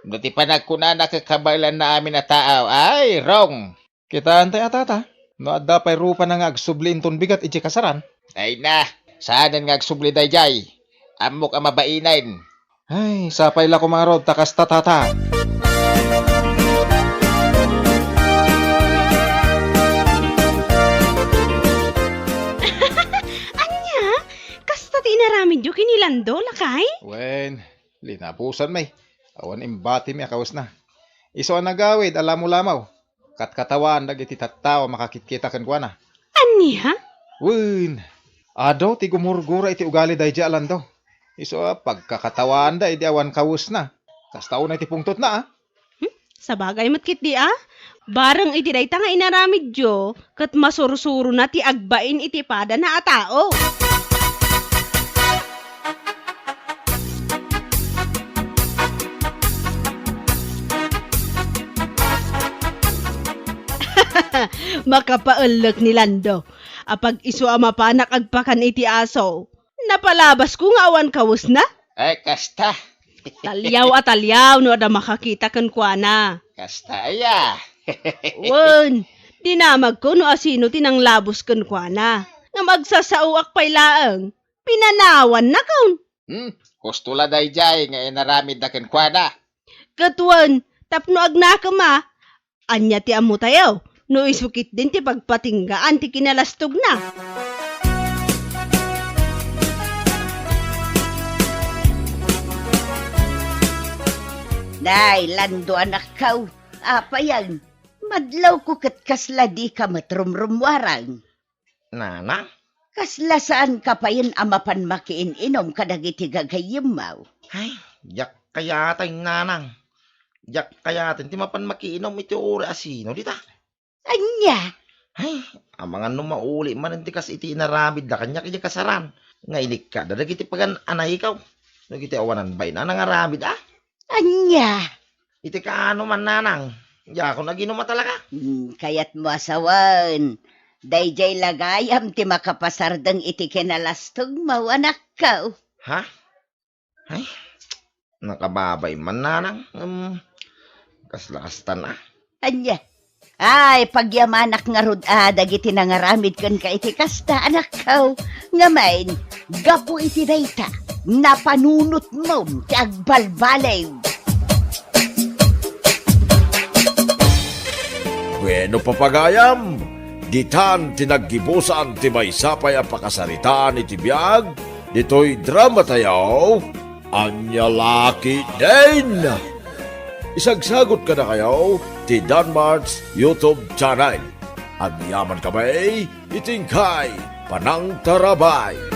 No ti panagkunana kakabalan na amin na tao, ay, wrong. Kita antay tata. No adda pay rupa na nga agsubli inton bigat iti kasaran. Ay na, saanan nga agsubli day jay. Amok ang mabainain. Ay, sapay la kumarod takas tata. Anya? Kasta ti inaramid yu kinilando lakay? Wen, linapusan may. Awan imbati mi akawas na. Iso ang nagawid, alam mo lamaw. Katkatawan dagiti tattao makakikita kan kuana. Anya? Wen, ado ti gumurgura iti ugali day jalan daw. Iso pagkakatawan da iti awan kawus na. Kasta una iti pungtot na Sa bagay matkit di Barang iti day nga inaramid yu, kat masursuro na ti agbain iti pada na atao. Makapaalak ni Lando. Apag iso mapanak agpakan iti aso. Napalabas ko nga awan kawus na. Ay, kasta. Talyaw no ada makakita kan kuana. Kasta ya. Wen, dinamag ko no asino tinang labos kan kuana. Nga magsasauak pay laang. Pinanawan na kaun. Gusto la dayjay nga inaramid na kenkwana. Katuan, tapno agnakama. Anya ti amo tayo. No isukit din ti pagpatinggaan ti kinalastog na. Nay, Lando anak kaw. Apayang, madlaw ko kat kasla di ka matrumrumwarang. Nanang? Kasla saan ka pa yun amapan makiin-inom kadagiti gagayimaw. Ay, yak kayatin nanang. Yak kayatin, ti mapan makiinom iti uri asino, dita. Anya, Ay, ang mga numauli man ti kas iti inaramid na kanya kanya kasaran. Nga inik ka, dadagiti pagan anay ikaw. Nagiti awanan bay na nangaramid anya. Iti ka ano man nanang. Ya, kung naginom talaga. Kayat mo asawan. Dayjay lagayam ti makapasardang iti kinalastog mo anak kaw. Ha? Ay, nakababay man nanang. Kaslastan Anya. Ay, pagyamanak nga rod dagiti nangaramid kan ka iti kasta anak kaw. Ngamain, gapu iti dayta. Napanunot mo ti agbalbalay. Bueno papagayam, ditan tinaggibusan ti maysapay ang pakasaritaan iti biyag, dito'y drama tayaw, Anya Laki din! Isagsagot ka na kayo ti Danmar's YouTube channel. At yaman kamay, itingkay, panang tarabay.